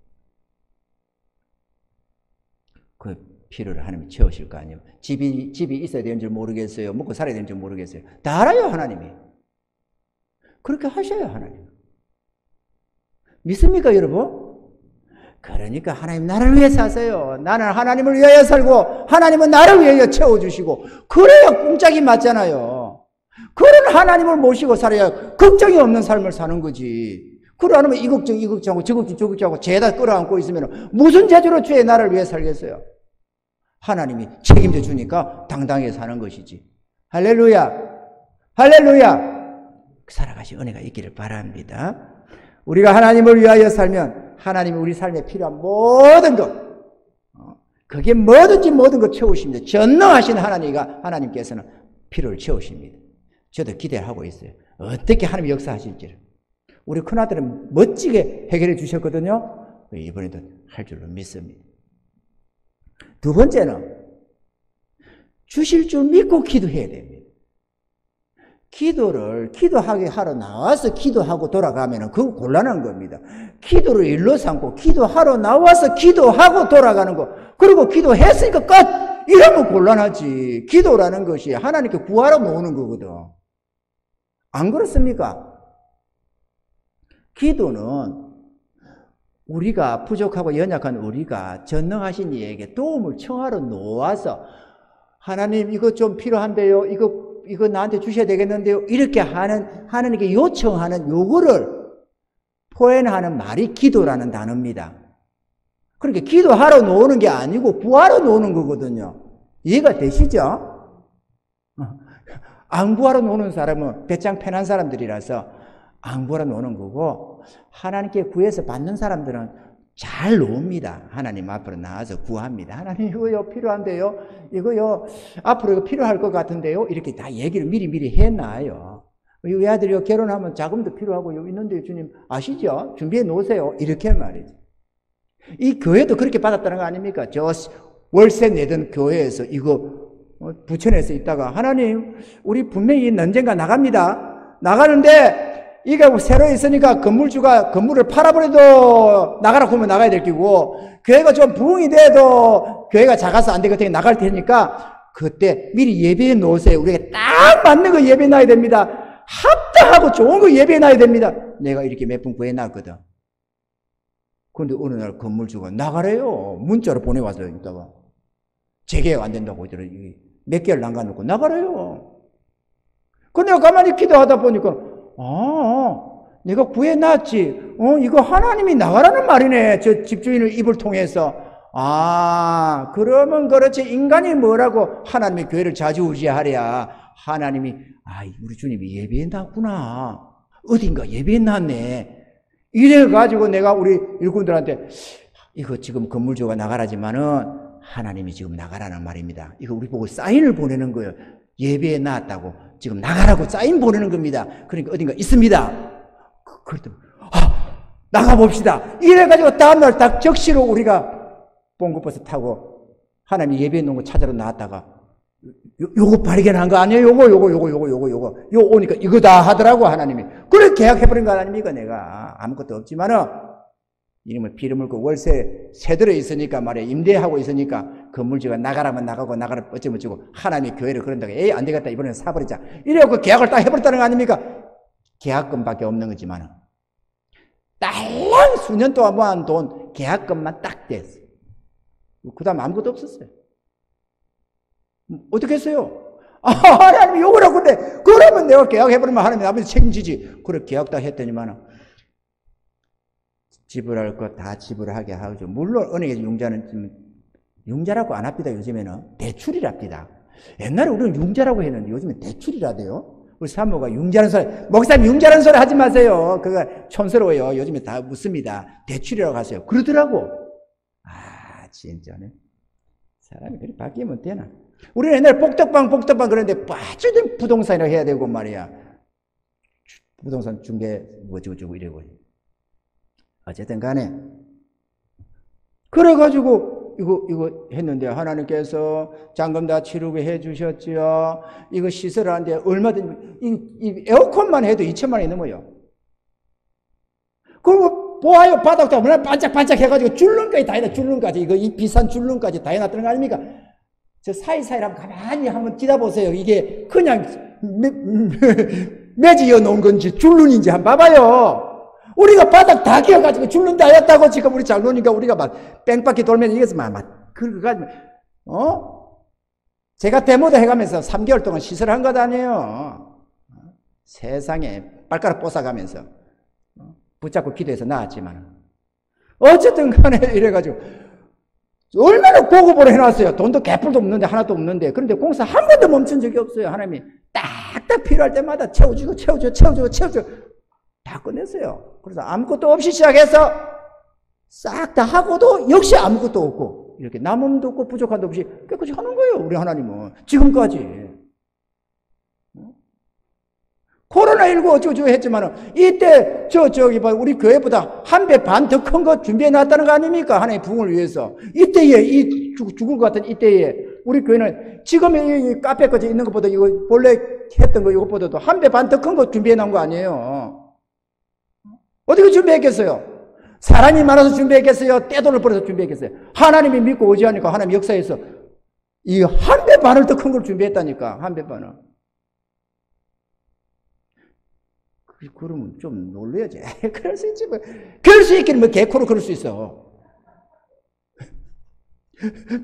Speaker 1: 그 필요를 하나님이 채우실 거 아니에요. 집이 있어야 되는 줄 모르겠어요. 먹고 살아야 되는 줄 모르겠어요. 다 알아요, 하나님이. 그렇게 하셔요, 하나님. 믿습니까, 여러분? 그러니까 하나님 나를 위해 사세요. 나는 하나님을 위하여 살고 하나님은 나를 위하여 채워주시고 그래야 꿍짝이 맞잖아요. 그런 하나님을 모시고 살아야 걱정이 없는 삶을 사는 거지. 그러고 안 하면 이 걱정하고 저 걱정하고 죄다 끌어안고 있으면 무슨 재주로 주의 나를 위해 살겠어요. 하나님이 책임져 주니까 당당하게 사는 것이지. 할렐루야. 할렐루야. 살아가신 은혜가 있기를 바랍니다. 우리가 하나님을 위하여 살면 하나님이 우리 삶에 필요한 모든 것, 그게 뭐든지 모든 것 채우십니다. 전능하신 하나님께서는 필요를 채우십니다. 저도 기대하고 있어요. 어떻게 하나님이 역사하실지를. 우리 큰아들은 멋지게 해결해 주셨거든요. 이번에도 할 줄로 믿습니다. 두 번째는 주실 줄 믿고 기도해야 됩니다. 기도하게 하러 나와서 기도하고 돌아가면 그거 곤란한 겁니다. 기도를 일로 삼고 기도하러 나와서 기도하고 돌아가는 거, 그리고 기도했으니까 끝! 이러면 곤란하지. 기도라는 것이 하나님께 구하러 모으는 거거든. 안 그렇습니까? 기도는 우리가 부족하고 연약한 우리가 전능하신 이에게 도움을 청하러 놓아서 하나님 이거 좀 필요한데요. 이거 나한테 주셔야 되겠는데요. 이렇게 하나님께 요청하는 요구를 표현하는 말이 기도라는 단어입니다. 그러니까 기도하러 놓는 게 아니고 구하러 놓는 거거든요. 이해가 되시죠? 안 구하러 놓는 사람은 배짱 편한 사람들이라서 안 구하러 놓는 거고, 하나님께 구해서 받는 사람들은 잘 놓습니다. 하나님 앞으로 나와서 구합니다. 하나님 이거요 필요한데요. 이거요 앞으로 이거 필요할 것 같은데요. 이렇게 다 얘기를 미리 해놔요. 이 아들이요 결혼하면 자금도 필요하고 있는데 주님 아시죠? 준비해 놓으세요. 이렇게 말이죠. 이 교회도 그렇게 받았다는 거 아닙니까? 저 월세 내던 교회에서 이거 부천에서 있다가 하나님 우리 분명히 언젠가 나갑니다. 나가는데 이게 새로 있으니까 건물주가 건물을 팔아버려도 나가라고 하면 나가야 될 거고, 교회가 좀 부흥이 돼도 교회가 작아서 안 되거든요. 나갈 테니까 그때 미리 예배해 놓으세요. 우리가 딱 맞는 거 예배해 놔야 됩니다. 합당하고 좋은 거 예배해 놔야 됩니다. 내가 이렇게 몇 번 구해 놨거든. 그런데 어느 날 건물주가 나가래요. 문자로 보내와서 있다가 재계약 안 된다고 하더라고요. 몇 개월 남겨놓고 나가래요. 근데 내가 가만히 기도하다 보니까 내가 구해놨지. 이거 하나님이 나가라는 말이네. 저 집주인을 입을 통해서. 그러면 그렇지. 인간이 뭐라고 하나님의 교회를 좌지우지하랴. 하나님이, 우리 주님이 예배해놨구나. 어딘가 예배해놨네. 이래가지고 내가 우리 일꾼들한테, 이거 지금 건물주가 나가라지만은 하나님이 지금 나가라는 말입니다. 이거 우리 보고 사인을 보내는 거예요. 예배해놨다고. 지금 나가라고 사인 보내는 겁니다. 그러니까 어딘가 있습니다. 그랬더니 나가봅시다. 이래가지고 다음날 딱 적시로 우리가 봉고버스 타고 하나님이 예배해 놓은 거 찾으러 나왔다가 요거 발견한 거 아니에요? 요거 오니까 이거다 하더라고 하나님이. 그래 계약해버린 거 아닙니까? 내가 아무것도 없지만은 이름을 피를 물고 월세 세들어 있으니까 말이야. 임대하고 있으니까 건물주가 나가라면 나가고 나가라 어쩌고 하나님의 교회를 그런다고 안 되겠다 이번에는 사버리자. 이래갖고 계약을 딱 해버렸다는 거 아닙니까? 계약금밖에 없는 거지만 딸랑 수년 동안 모은 돈 계약금만 딱 됐어. 그 다음 아무것도 없었어요. 어떻게 했어요? 하나님이 욕을 하고 근데 그러면 내가 계약해버리면 하나님이 나머지 책임지지. 그래 계약 딱 했더니만 지불할 것 다 지불하게 하죠. 물론 은행에서 융자라고 안 합니다. 요즘에는 대출이랍니다. 옛날에 우리는 융자라고 했는데 요즘엔 대출이라대요. 우리 사모가 융자라는 소리, 목사님 융자라는 소리 하지 마세요. 그거 촌스러워요. 요즘에 다 묻습니다. 대출이라고 하세요. 그러더라고. 진짜네. 사람이 그렇게 바뀌면 되나? 우리는 옛날에 복덕방 그러는데 빠져든 부동산이라고 해야 되고 말이야. 부동산 중개 뭐저쩌고 이러고. 어쨌든 간에 그래가지고 이거 했는데 하나님께서 잔금 다 치르게 해주셨지요. 이거 시설하는데 얼마든지 이 에어컨만 해도 2천만 원이 넘어요. 그리고 보아요 바닥도 얼마나 반짝반짝 해가지고 줄눈까지 다 해놔. 줄눈까지 이거 이 비싼 줄눈까지 다 해놨다는 거 아닙니까? 저 사이사이랑 가만히 한번 뛰다보세요. 이게 그냥 매지어 놓은 건지 줄눈인지 한번 봐봐요. 우리가 바닥 다 끼어가지고 줄눈 다 했다고 지금 우리 장로니까 우리가 막 뺑바퀴 돌면 이게서 막 그러가지고 제가 데모도 해가면서 3개월 동안 시설한 것 아니에요. 세상에 발가락 뽀사가면서 붙잡고 기도해서 나았지만 어쨌든 간에 이래가지고 얼마나 고급으로 해놨어요. 돈도 개뿔도 없는데 하나도 없는데 그런데 공사 한 번도 멈춘 적이 없어요. 하나님이 딱딱 필요할 때마다 채워주고 다 끝냈어요. 그래서 아무것도 없이 시작해서 싹 다 하고도 역시 아무것도 없고 이렇게 남음도 없고 부족함도 없이 깨끗이 하는 거예요. 우리 하나님은 지금까지. 코로나19 어쩌고 했지만은 이때 저기 우리 교회보다 한 배 반 더 큰 거 준비해 놨다는 거 아닙니까? 하나님의 부흥을 위해서. 이때에 이 죽을 것 같은 이때에 우리 교회는 지금 이 카페까지 있는 것보다 이거 본래 했던 거 이것보다도 한 배 반 더 큰 거 준비해 놓은 거 아니에요. 어떻게 준비했겠어요? 사람이 많아서 준비했겠어요? 떼돈을 벌어서 준비했겠어요? 하나님이 믿고 의지하니까 하나님 역사에서 이 한 배 반을 더 큰 걸 준비했다니까. 한 배 반을. 그러면 좀 놀라야지. 그럴 수 있지 뭐. 그럴 수 있기는 뭐 개코로 그럴 수 있어.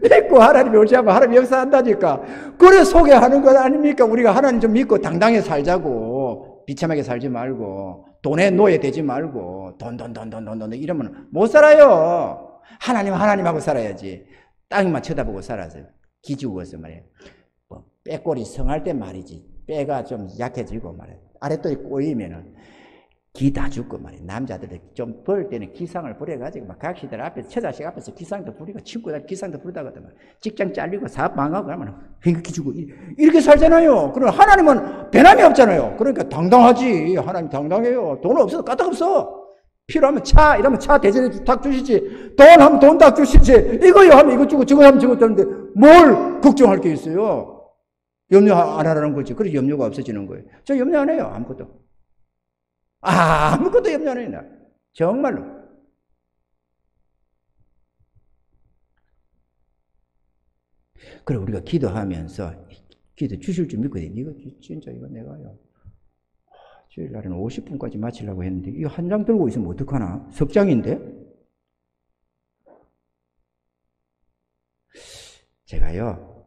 Speaker 1: 믿고 하나님이 의지하면 하나님 역사한다니까. 그래 소개하는 것 아닙니까? 우리가 하나님 좀 믿고 당당히 살자고. 비참하게 살지 말고 돈에 노예되지 말고 돈 이러면 못 살아요. 하나님하고 살아야지. 땅만 쳐다보고 살아서 기죽어서 말이에요. 뭐 빼꼬리 성할 때 말이지. 빼가 좀 약해지고 말이에요. 아랫돌이 꼬이면은 기 다 죽고 말이에요. 남자들이 좀 벌 때는 기상을 부려가지고 막 각시들 앞에서 처자식 앞에서 기상도 부리고 친구들 기상도 부르다거든. 직장 잘리고 사업 망하고 그러면 횡격히 주고 이렇게 살잖아요. 그럼 하나님은 변함이 없잖아요. 그러니까 당당하지. 하나님 당당해요. 돈 없어도 까딱 없어. 필요하면 차 이러면 차 대전에 딱 주시지. 돈 하면 돈 딱 주시지. 이거요 하면 이거 주고 저거 하면 저거 주는데 뭘 걱정할 게 있어요. 염려 안 하라는 거지. 그래서 염려가 없어지는 거예요. 저 염려 안 해요. 아무것도. 아무것도 염려 안 해요. 정말로. 그래 우리가 기도하면서 기도 주실 줄 믿거든. 이거 진짜 이거 내가요. 주일날에는 50분까지 마치려고 했는데 이거 한 장 들고 있으면 어떡하나? 석 장인데? 제가요.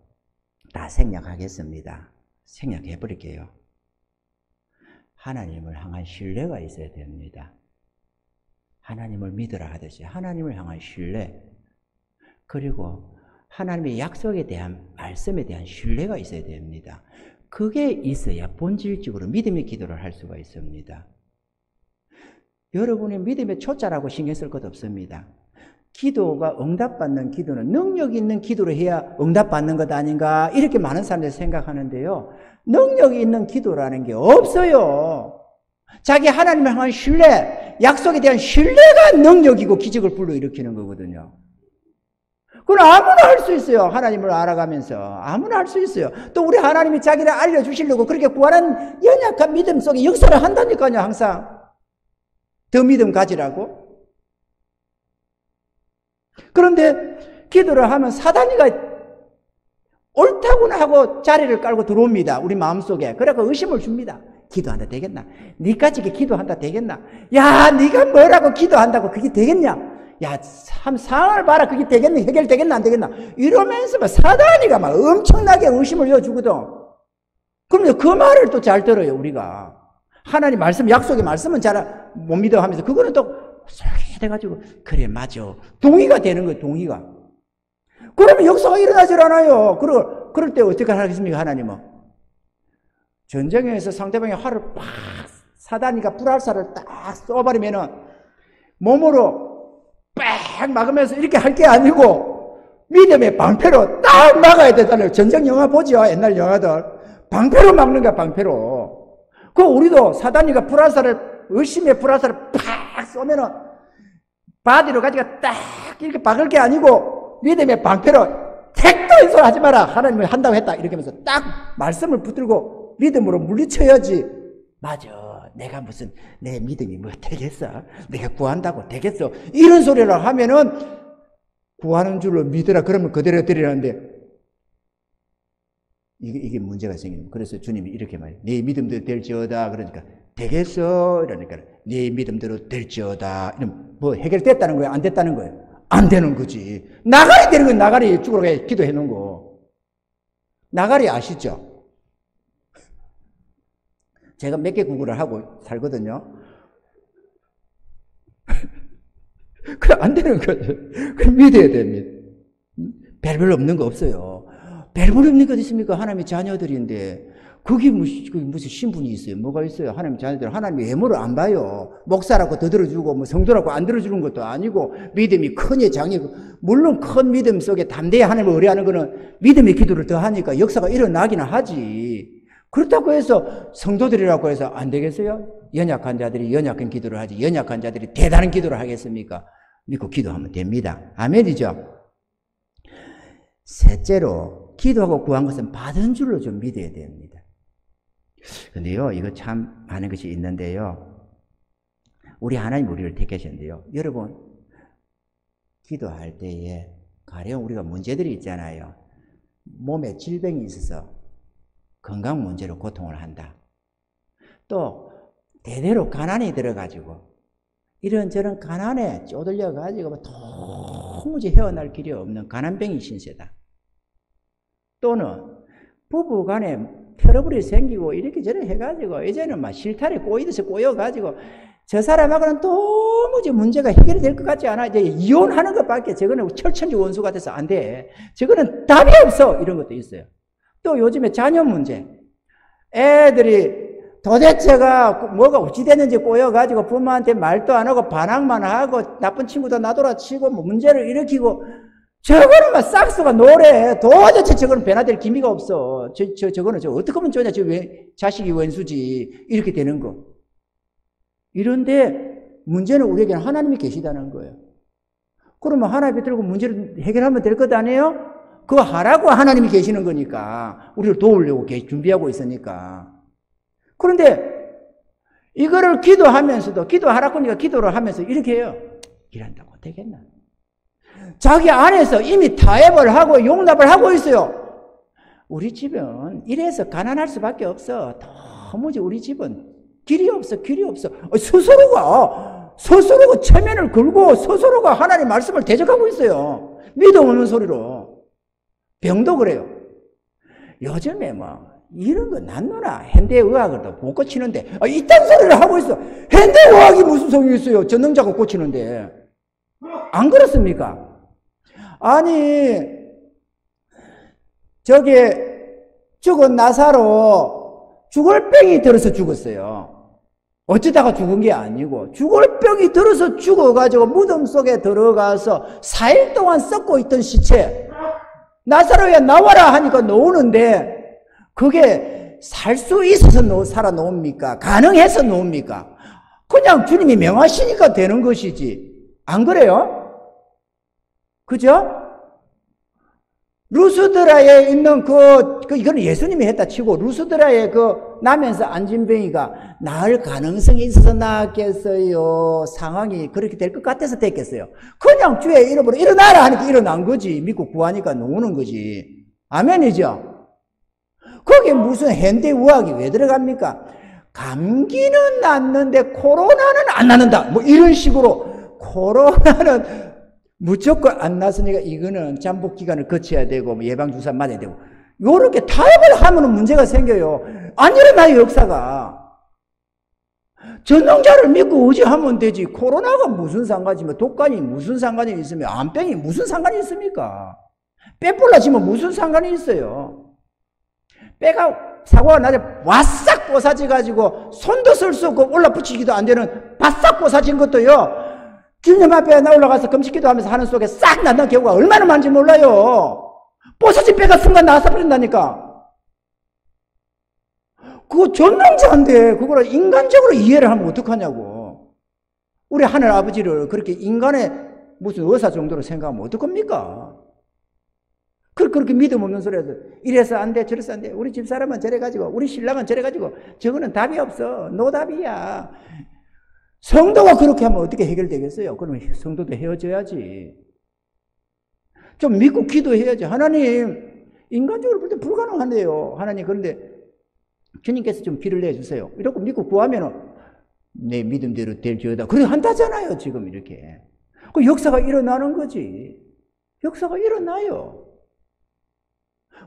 Speaker 1: 다 생략하겠습니다. 생략해버릴게요. 하나님을 향한 신뢰가 있어야 됩니다. 하나님을 믿으라 하듯이 하나님을 향한 신뢰, 그리고 하나님의 약속에 대한 말씀에 대한 신뢰가 있어야 됩니다. 그게 있어야 본질적으로 믿음의 기도를 할 수가 있습니다. 여러분이 믿음의 초짜라고 신경 쓸 것 없습니다. 기도가 응답받는 기도는 능력 있는 기도를 해야 응답받는 것 아닌가 이렇게 많은 사람들이 생각하는데요. 능력 있는 기도라는 게 없어요. 자기 하나님을 향한 신뢰, 약속에 대한 신뢰가 능력이고 기적을 불러일으키는 거거든요. 그건 아무나 할 수 있어요. 하나님을 알아가면서 아무나 할 수 있어요. 또 우리 하나님이 자기를 알려주시려고 그렇게 구하는 연약한 믿음 속에 역사를 한다니까요. 항상 더 믿음 가지라고. 그런데 기도를 하면 사단이가 옳다구나 하고 자리를 깔고 들어옵니다. 우리 마음속에. 그래서 의심을 줍니다. 기도한다 되겠나? 니까지 기도한다 되겠나? 야, 네가 뭐라고 기도한다고 그게 되겠냐? 야, 참 상황을 봐라. 그게 되겠나? 해결되겠나? 안 되겠나? 이러면서 막 사단이가 막 엄청나게 의심을 넣어주거든. 그러면 그 말을 또 잘 들어요, 우리가. 하나님 말씀, 약속의 말씀은 잘 못 믿어 하면서 그거는 또 솔깃해가지고 그래 맞아 동의가 되는 거예요. 동의가. 그러면 역사가 일어나질 않아요. 그럴 때 어떻게 하겠습니까? 하나님은 전쟁에서 상대방의 활을 팍 사단이가 불알사를 딱 쏘아버리면은 몸으로 빡 막으면서 이렇게 할 게 아니고 믿음의 방패로 딱 막아야 되잖아요. 전쟁 영화 보죠. 옛날 영화들. 방패로 막는 거야, 방패로. 우리도 사단이가 의심의 불화살을 팍 쏘면은 바디로 가지고 딱 이렇게 박을 게 아니고 믿음의 방패로 택도 소리 하지 마라. 하나님이 한다고 했다. 이렇게 하면서 딱 말씀을 붙들고 믿음으로 물리쳐야지. 맞아. 내 믿음이 뭐 되겠어? 내가 구한다고 되겠어? 이런 소리를 하면은 구하는 줄로 믿으라. 그러면 그대로 드리라는데 이게 문제가 생기는 거예요. 그래서 주님이 이렇게 말해요. 네 믿음대로 될지어다. 그러니까 되겠어. 이러니까 네 믿음대로 될지어다. 이러면 뭐 해결됐다는 거예요? 안 됐다는 거예요? 안 되는 거지. 나가리 되는 건 나가리 죽으러 기도해 놓은 거. 나가리 아시죠? 제가 몇 개 구글을 하고 살거든요. 그래, 안 되는 거죠. 그럼 믿어야 됩니다. 별별 없는 거 없어요. 별별 없는 것 있습니까? 하나님의 자녀들인데. 그게 무슨 신분이 있어요? 뭐가 있어요? 하나님의 자녀들. 하나님의 외모를 안 봐요. 목사라고 더 들어주고, 뭐 성도라고 안 들어주는 것도 아니고, 믿음이 크니 장이, 물론 큰 믿음 속에 담대히 하나님을 의뢰하는 거는 믿음의 기도를 더 하니까 역사가 일어나기는 하지. 그렇다고 해서 성도들이라고 해서 안 되겠어요? 연약한 자들이 연약한 기도를 하지. 연약한 자들이 대단한 기도를 하겠습니까? 믿고 기도하면 됩니다. 아멘이죠? 셋째로, 기도하고 구한 것은 받은 줄로 좀 믿어야 됩니다. 근데요, 이거 참 많은 것이 있는데요. 우리 하나님 우리를 택하셨는데요. 여러분, 기도할 때에 가령 우리가 문제들이 있잖아요. 몸에 질병이 있어서 건강 문제로 고통을 한다. 또 대대로 가난이 들어가지고 이런저런 가난에 쪼들려가지고 도무지 헤어날 길이 없는 가난병이 신세다. 또는 부부간에 트러블이 생기고 이렇게 저렇게 해가지고 이제는 막 실타래 꼬이듯이 꼬여가지고 저 사람하고는 도무지 문제가 해결이 될 것 같지 않아. 이제 이혼하는 것밖에 저거는 철천지 원수 같아서 안 돼. 저거는 답이 없어. 이런 것도 있어요. 또 요즘에 자녀 문제. 애들이 도대체가 뭐가 어찌 됐는지 꼬여가지고 부모한테 말도 안 하고 반항만 하고 나쁜 친구도 나돌아치고 뭐 문제를 일으키고 저거는 막 싹스가 노래. 도대체 저거는 변화될 기미가 없어. 저거는 어떻게 하면 좋냐. 자식이 왼수지. 이렇게 되는 거. 이런데 문제는 우리에게는 하나님이 계시다는 거예요. 그러면 하나님 붙들고 문제를 해결하면 될 것 아니에요? 그거 하라고 하나님이 계시는 거니까. 우리를 도우려고 준비하고 있으니까. 그런데 이거를 기도하면서도 기도하라고 하니까 기도를 하면서 이렇게 해요. 이런다고 되겠나? 자기 안에서 이미 타협을 하고 용납을 하고 있어요. 우리 집은 이래서 가난할 수밖에 없어. 도무지 우리 집은 길이 없어. 스스로가 체면을 걸고 스스로가 하나님 말씀을 대적하고 있어요. 믿음 없는 소리로. 병도 그래요. 요즘에 뭐 이런 거 낫노나 현대의학을 못 고치는데 이딴 소리를 하고 있어. 현대의학이 무슨 소용이 있어요. 전능자가 고치는데. 안 그렇습니까? 아니 저기 죽은 나사로 죽을 병이 들어서 죽었어요. 어쩌다가 죽은 게 아니고 죽을 병이 들어서 죽어가지고 무덤 속에 들어가서 4일 동안 썩고 있던 시체 나사로야 나와라 하니까 놓으는데 그게 살 수 있어서 살아 놓습니까? 가능해서 놓습니까? 그냥 주님이 명하시니까 되는 것이지. 안 그래요? 그죠? 루스드라에 있는 이거는 예수님이 했다 치고, 루스드라에 나면서 안진뱅이가 나을 가능성이 있어서 나았겠어요. 상황이 그렇게 될 것 같아서 됐겠어요. 그냥 주의 이름으로 일어나라 하니까 일어난 거지. 믿고 구하니까 놓는 거지. 아멘이죠? 거기에 무슨 현대의학이 왜 들어갑니까? 감기는 낫는데 코로나는 안 낫는다. 뭐 이런 식으로 코로나는 무조건 안 났으니까 이거는 잠복 기간을 거쳐야 되고 뭐 예방주사 맞아야 되고 요렇게 타협을 하면 문제가 생겨요. 안 일어나요 역사가. 전능자를 믿고 의지하면 되지. 코로나가 무슨 상관이지? 독감이 무슨 상관이 있으며 암병이 무슨 상관이 있습니까? 빼뿔라 치면 무슨 상관이 있어요? 빼가 사고가 나서 와싹 뽀사져 가지고 손도 쓸 수 없고 올라 붙이기도 안 되는 바싹 뽀사진 것도요. 주님 앞에 나 올라가서 금식기도 하면서 하는 속에 싹 난다는 경우가 얼마나 많은지 몰라요. 뽀사진 배가 순간 나서 버린다니까. 그거 전능자인데 그걸 인간적으로 이해를 하면 어떡하냐고. 우리 하늘 아버지를 그렇게 인간의 무슨 의사 정도로 생각하면 어떡합니까? 그렇게 믿음 없는 소리 해서 이래서 안 돼 저래서 안 돼. 우리 집사람은 저래가지고 우리 신랑은 저래가지고 저거는 답이 없어. 노답이야. 성도가 그렇게 하면 어떻게 해결되겠어요? 그러면 성도도 헤어져야지. 좀 믿고 기도해야지. 하나님, 인간적으로 볼 때 불가능한데요. 하나님, 그런데 주님께서 좀 길을 내주세요. 이렇게 믿고 구하면 내 믿음대로 될지어다. 그래 한다잖아요, 지금 이렇게. 그 역사가 일어나는 거지. 역사가 일어나요.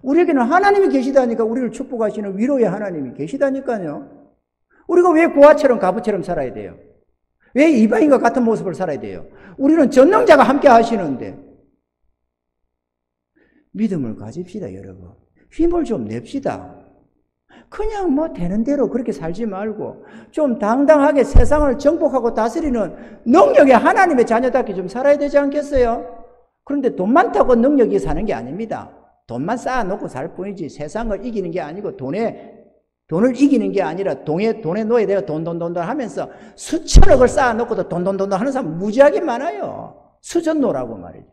Speaker 1: 우리에게는 하나님이 계시다니까 우리를 축복하시는 위로의 하나님이 계시다니까요. 우리가 왜 고아처럼 가부처럼 살아야 돼요? 왜 이방인과 같은 모습을 살아야 돼요? 우리는 전능자가 함께 하시는데. 믿음을 가집시다, 여러분. 힘을 좀 냅시다. 그냥 뭐 되는 대로 그렇게 살지 말고 좀 당당하게 세상을 정복하고 다스리는 능력의 하나님의 자녀답게 좀 살아야 되지 않겠어요? 그런데 돈 많다고 능력이 사는 게 아닙니다. 돈만 쌓아놓고 살 뿐이지 세상을 이기는 게 아니고 돈을 이기는 게 아니라 돈에 놓여 내가 돈 하면서 수천억을 쌓아놓고도 돈 하는 사람 무지하게 많아요. 수전노라고 말이죠.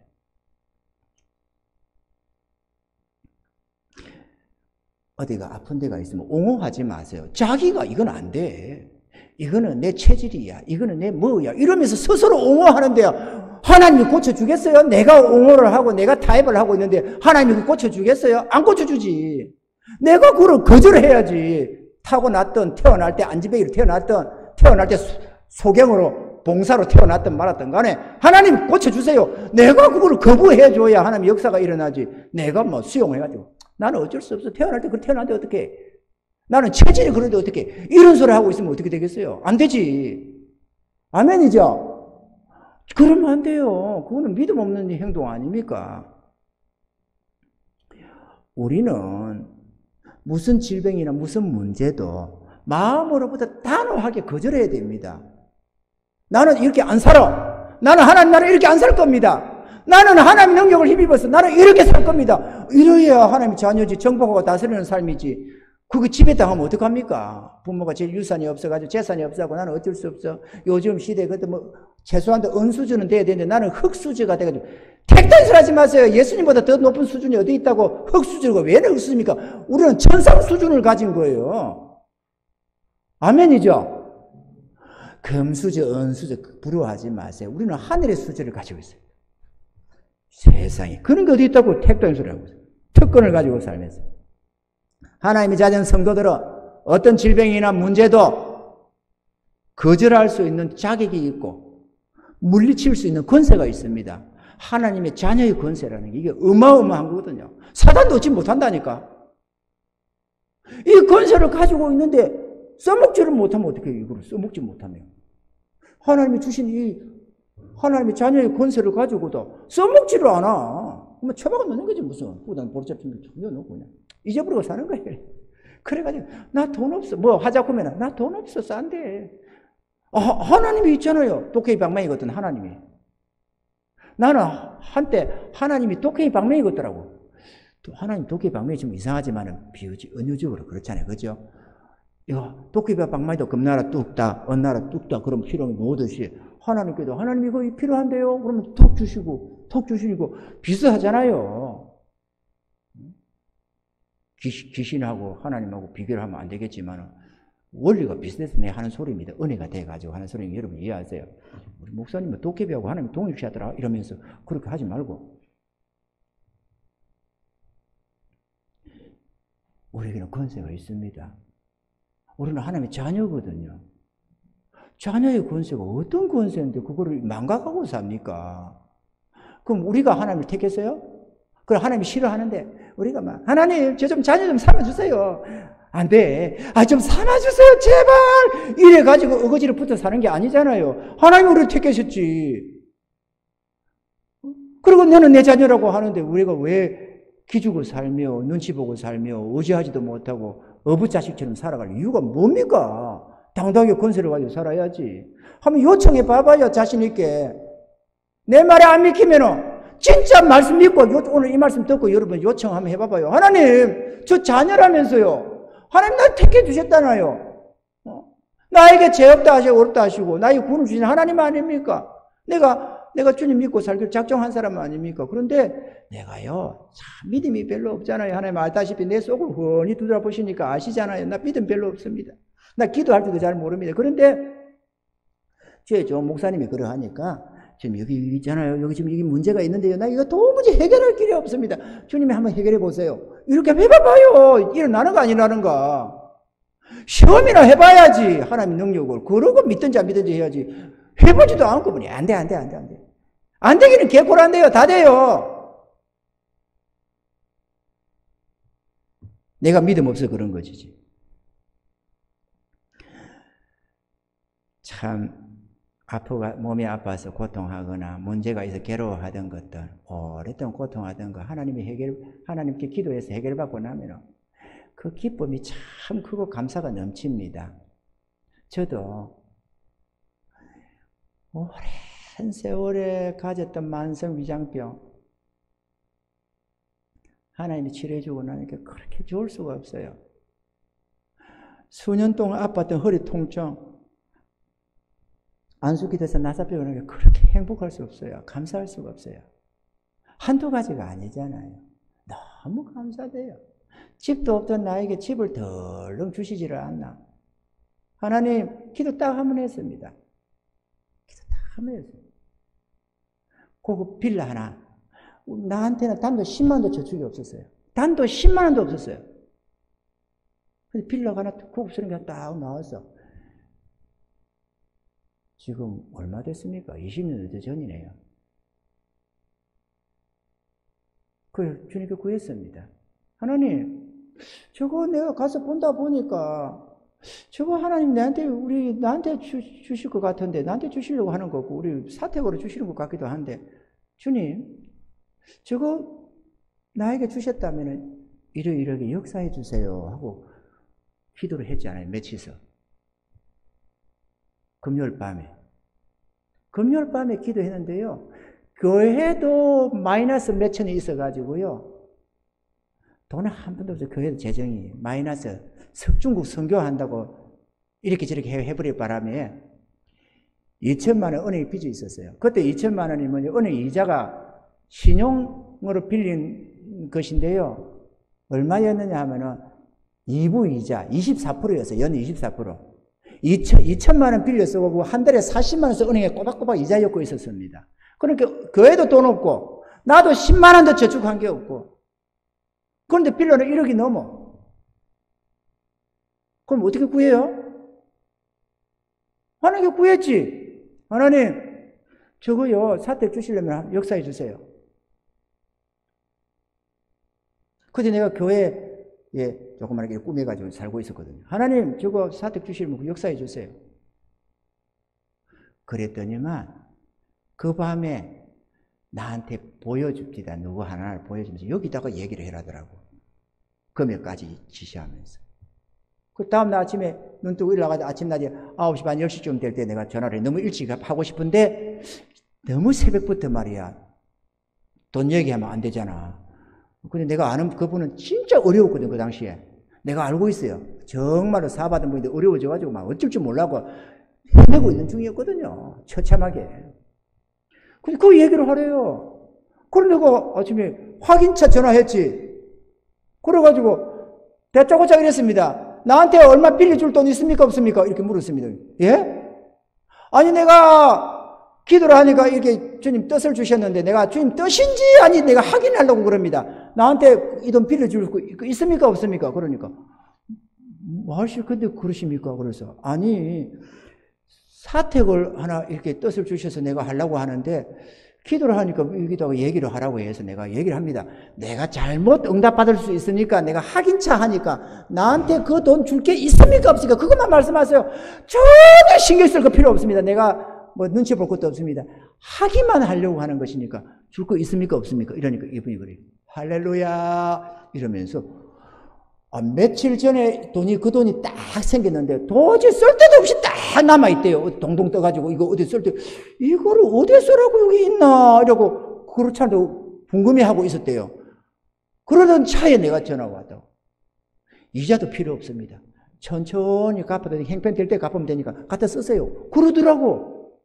Speaker 1: 어디가 아픈 데가 있으면 옹호하지 마세요. 자기가 이건 안 돼. 이거는 내 체질이야. 이거는 내 뭐야. 이러면서 스스로 옹호하는데요. 하나님이 고쳐주겠어요? 내가 옹호를 하고 내가 타협을 하고 있는데 하나님이 고쳐주겠어요? 안 고쳐주지. 내가 그걸 거절해야지. 타고났던 태어날 때 안지배기로 태어날 때 소경으로 봉사로 태어났던 말았던 간에 하나님 고쳐주세요. 내가 그걸 거부해줘야 하나님 역사가 일어나지. 내가 뭐 수용해가지고 나는 어쩔 수 없어. 태어날 때 그렇게 태어났는데 어떻게 나는 체질이 그런데 어떻게 이런 소리 하고 있으면 어떻게 되겠어요? 안 되지. 아멘이죠? 그러면 안 돼요. 그거는 믿음 없는 행동 아닙니까? 우리는 무슨 질병이나 무슨 문제도 마음으로부터 단호하게 거절해야 됩니다. 나는 이렇게 안 살아. 나는 하나님 나라 이렇게 안 살 겁니다. 나는 하나님의 능력을 힘입어서 나는 이렇게 살 겁니다. 이래야 하나님의 자녀지 정복하고 다스리는 삶이지. 그거 집에 당하면 어떡합니까? 부모가 제일 유산이 없어가지고 재산이 없어가지고 나는 어쩔 수 없어. 요즘 시대에 그때 뭐 최소한 은 수준은 돼야 되는데 나는 흙 수저가 돼가지고 택단짓 하지 마세요. 예수님보다 더 높은 수준이 어디 있다고 흙 수저가 왜 흙 수준입니까? 우리는 천상 수준을 가진 거예요. 아멘이죠? 금수저, 은수저 부러워하지 마세요. 우리는 하늘의 수저를 가지고 있어요. 세상에 그런 게 어디 있다고 택도인 소리 하고 있어요. 특권을 가지고 살면서 하나님의 자녀는 성도들은 어떤 질병이나 문제도 거절할 수 있는 자격이 있고 물리칠 수 있는 권세가 있습니다. 하나님의 자녀의 권세라는 게 이게 어마어마한 거거든요. 사단도 얻지 못한다니까. 이 권세를 가지고 있는데 써먹지를 못하면 어떻게 해요? 이걸 써먹지 못하면 하나님이 주신 이 하나님의 자녀의 권세를 가지고도 써먹지를 않아. 그러면 처박아 놓는 거지 무슨. 그다음 버릇잡힌 게 놓고 그냥 잊어버리고 사는 거예요. 그래가지고 나 돈 없어. 뭐 하자고 하면 나 돈 없어서 안 돼. 하나님이 있잖아요. 독해의 방망이거든 하나님이. 나는 한때 하나님이 독해의 방망이거더라고. 하나님 독해의 방망이 좀 이상하지만은 비유지 은유적으로 그렇잖아요. 그죠? 이거 독해의 방망이도 금나라 뚝딱 은나라 뚝딱 그럼 필요하면 놓듯이 하나님께도 하나님 이거 필요한데요? 그러면 톡 주시고 비슷하잖아요. 귀신하고 하나님하고 비교를 하면 안 되겠지만 원리가 비슷해서 내 하는 소리입니다. 은혜가 돼가지고 하는 소리는 여러분 이해하세요. 우리 목사님은 도깨비하고 하나님 동일시하더라 이러면서 그렇게 하지 말고 우리에게는 권세가 있습니다. 우리는 하나님의 자녀거든요. 자녀의 권세가 어떤 권세인데 그거를 망각하고 삽니까? 그럼 우리가 하나님을 택했어요? 그럼 하나님이 싫어하는데 우리가 막 하나님 저 좀 자녀 좀 삼아주세요. 안 돼. 좀 삼아주세요 제발. 이래가지고 어거지로 붙어 사는 게 아니잖아요. 하나님이 우리를 택하셨지. 그리고 너는 내 자녀라고 하는데 우리가 왜 기죽어 살며 눈치 보고 살며 의지하지도 못하고 어부자식처럼 살아갈 이유가 뭡니까? 당당하게 권세를 가지고 살아야지. 한번 요청해 봐봐요. 자신 있게. 내 말에 안 믿기면은 진짜 말씀 믿고 오늘 이 말씀 듣고 여러분 요청 한번 해봐봐요. 하나님, 저 자녀라면서요. 하나님 날 택해 주셨잖아요. 나에게 죄 없다 하시고 어렵다 하시고 나에게 구원을 주신 하나님 아닙니까? 내가 주님 믿고 살기로 작정한 사람 아닙니까? 그런데 내가요, 참 믿음이 별로 없잖아요. 하나님 알다시피 내 속을 훤히 두드려보시니까 아시잖아요. 나 믿음 별로 없습니다. 나 기도할 때도 잘 모릅니다. 그런데 제 조 목사님이 그러하니까 지금 여기 있잖아요. 여기 지금 여기 문제가 있는데요. 나 이거 도무지 해결할 길이 없습니다. 주님이 한번 해결해 보세요. 이렇게 해봐봐요. 일어나는 거 안 일어나는가. 시험이나 해봐야지. 하나님 능력을. 그러고 믿든지 안 믿든지 해야지. 해보지도 않고 보니 안 돼. 안 되기는 개코로 안 돼요. 다 돼요. 내가 믿음 없어 그런 거지. 참 몸이 아파서 고통하거나 문제가 있어 괴로워하던 것들, 오랫동안 고통하던 거 하나님께 기도해서 해결받고 나면 그 기쁨이 참 크고 감사가 넘칩니다. 저도 오랜 세월에 가졌던 만성위장병 하나님이 치료해주고 나니까 그렇게 좋을 수가 없어요. 수년 동안 아팠던 허리 통증 안수기 돼서 나사병을 하니까 그렇게 행복할 수 없어요. 감사할 수가 없어요. 한두 가지가 아니잖아요. 너무 감사돼요. 집도 없던 나에게 집을 덜렁 주시지를 않나. 하나님 기도 딱 한 번 했습니다. 기도 딱 한 번 했어요. 그 빌라 하나 나한테는 단도 10만 원도 저축이 없었어요. 단도 10만 원도 없었어요. 근데 빌라가 하나 고급스러운 게 딱 나왔어. 지금 얼마 됐습니까? 20년 전이네요. 그 주님께 구했습니다. 하나님, 저거 내가 가서 본다 보니까 저거 하나님 나한테 주실 것 같은데 나한테 주시려고 하는 거고 우리 사택으로 주시는 것 같기도 한데 주님, 저거 나에게 주셨다면 이렇게 역사해 주세요 하고 기도를 했잖아요. 며칠서. 금요일 밤에 기도했는데요. 교회도 마이너스 몇천이 있어가지고요. 돈은 한 푼도 없어요. 교회도 재정이 마이너스. 석중국 선교한다고 이렇게 저렇게 해버릴 바람에 2천만 원 은행에 빚이 있었어요. 그때 2천만 원이 뭐냐, 은행 이자가 신용으로 빌린 것인데요. 얼마였느냐 하면은 2부 이자 24%였어요. 연 24%. 2천만 원 빌려 쓰고 한 달에 40만 원씩 은행에 꼬박꼬박 이자 엮고 있었습니다. 그러니까 교회도 돈 없고 나도 10만 원도 저축한 게 없고 그런데 빌려는 1억이 넘어. 그럼 어떻게 구해요? 하나님께 구했지. 하나님 저거요 사택 주시려면 역사해 주세요. 그때 내가 교회에 조그맣게 꾸며가지고 살고 있었거든요. 하나님 저거 사택 주시면 역사해 주세요. 그랬더니만 그 밤에 나한테 보여줍니다. 누구 하나를 보여주면서 여기다가 얘기를 해라더라고. 금액까지 지시하면서. 그 다음날 아침에 눈 뜨고 일어나가지고 아침낮에 9시 반 10시쯤 될 때 내가 전화를 해. 너무 일찍 하고 싶은데 너무 새벽부터 말이야. 돈 얘기하면 안 되잖아. 근데 내가 아는 그분은 진짜 어려웠거든, 그 당시에. 내가 알고 있어요. 정말로 사받은 분인데 어려워져가지고 막 어쩔 줄 몰라고 헤매고 있는 중이었거든요. 처참하게. 근데 그 얘기를 하래요. 그래 내가 아침에 확인차 전화했지. 그래가지고 대짜고짜 이랬습니다. 나한테 얼마 빌려줄 돈 있습니까? 없습니까? 이렇게 물었습니다. 예? 아니 내가 기도를 하니까 이렇게 주님 뜻을 주셨는데 내가 주님 뜻인지 아니 내가 확인하려고 그럽니다. 나한테 이 돈 빌려줄 거 있습니까? 없습니까? 그러니까 마씨 근데 그러십니까? 그래서 아니 사택을 하나 이렇게 뜻을 주셔서 내가 하려고 하는데 기도를 하니까 여기다가 얘기를 하라고 해서 내가 얘기를 합니다. 내가 잘못 응답받을 수 있으니까 내가 확인차 하니까 나한테 그 돈 줄 게 있습니까? 없습니까? 그것만 말씀하세요. 전혀 신경 쓸 거 필요 없습니다. 내가 뭐 눈치 볼 것도 없습니다. 하기만 하려고 하는 것이니까 줄 거 있습니까? 없습니까? 이러니까 이분이 그래요. 할렐루야 이러면서 며칠 전에 그 돈이 딱 생겼는데 도저히 쓸 데도 없이 딱 남아있대요. 동동 떠가지고 이거 어디 쓸 데, 이거를 어디에 쓰라고 여기 있나 이러고 그렇지 않아도 궁금해하고 있었대요. 그러던 차에 내가 전화가 왔다고. 이자도 필요 없습니다. 천천히 갚아도 형편될 때 갚으면 되니까 갖다 쓰세요. 그러더라고.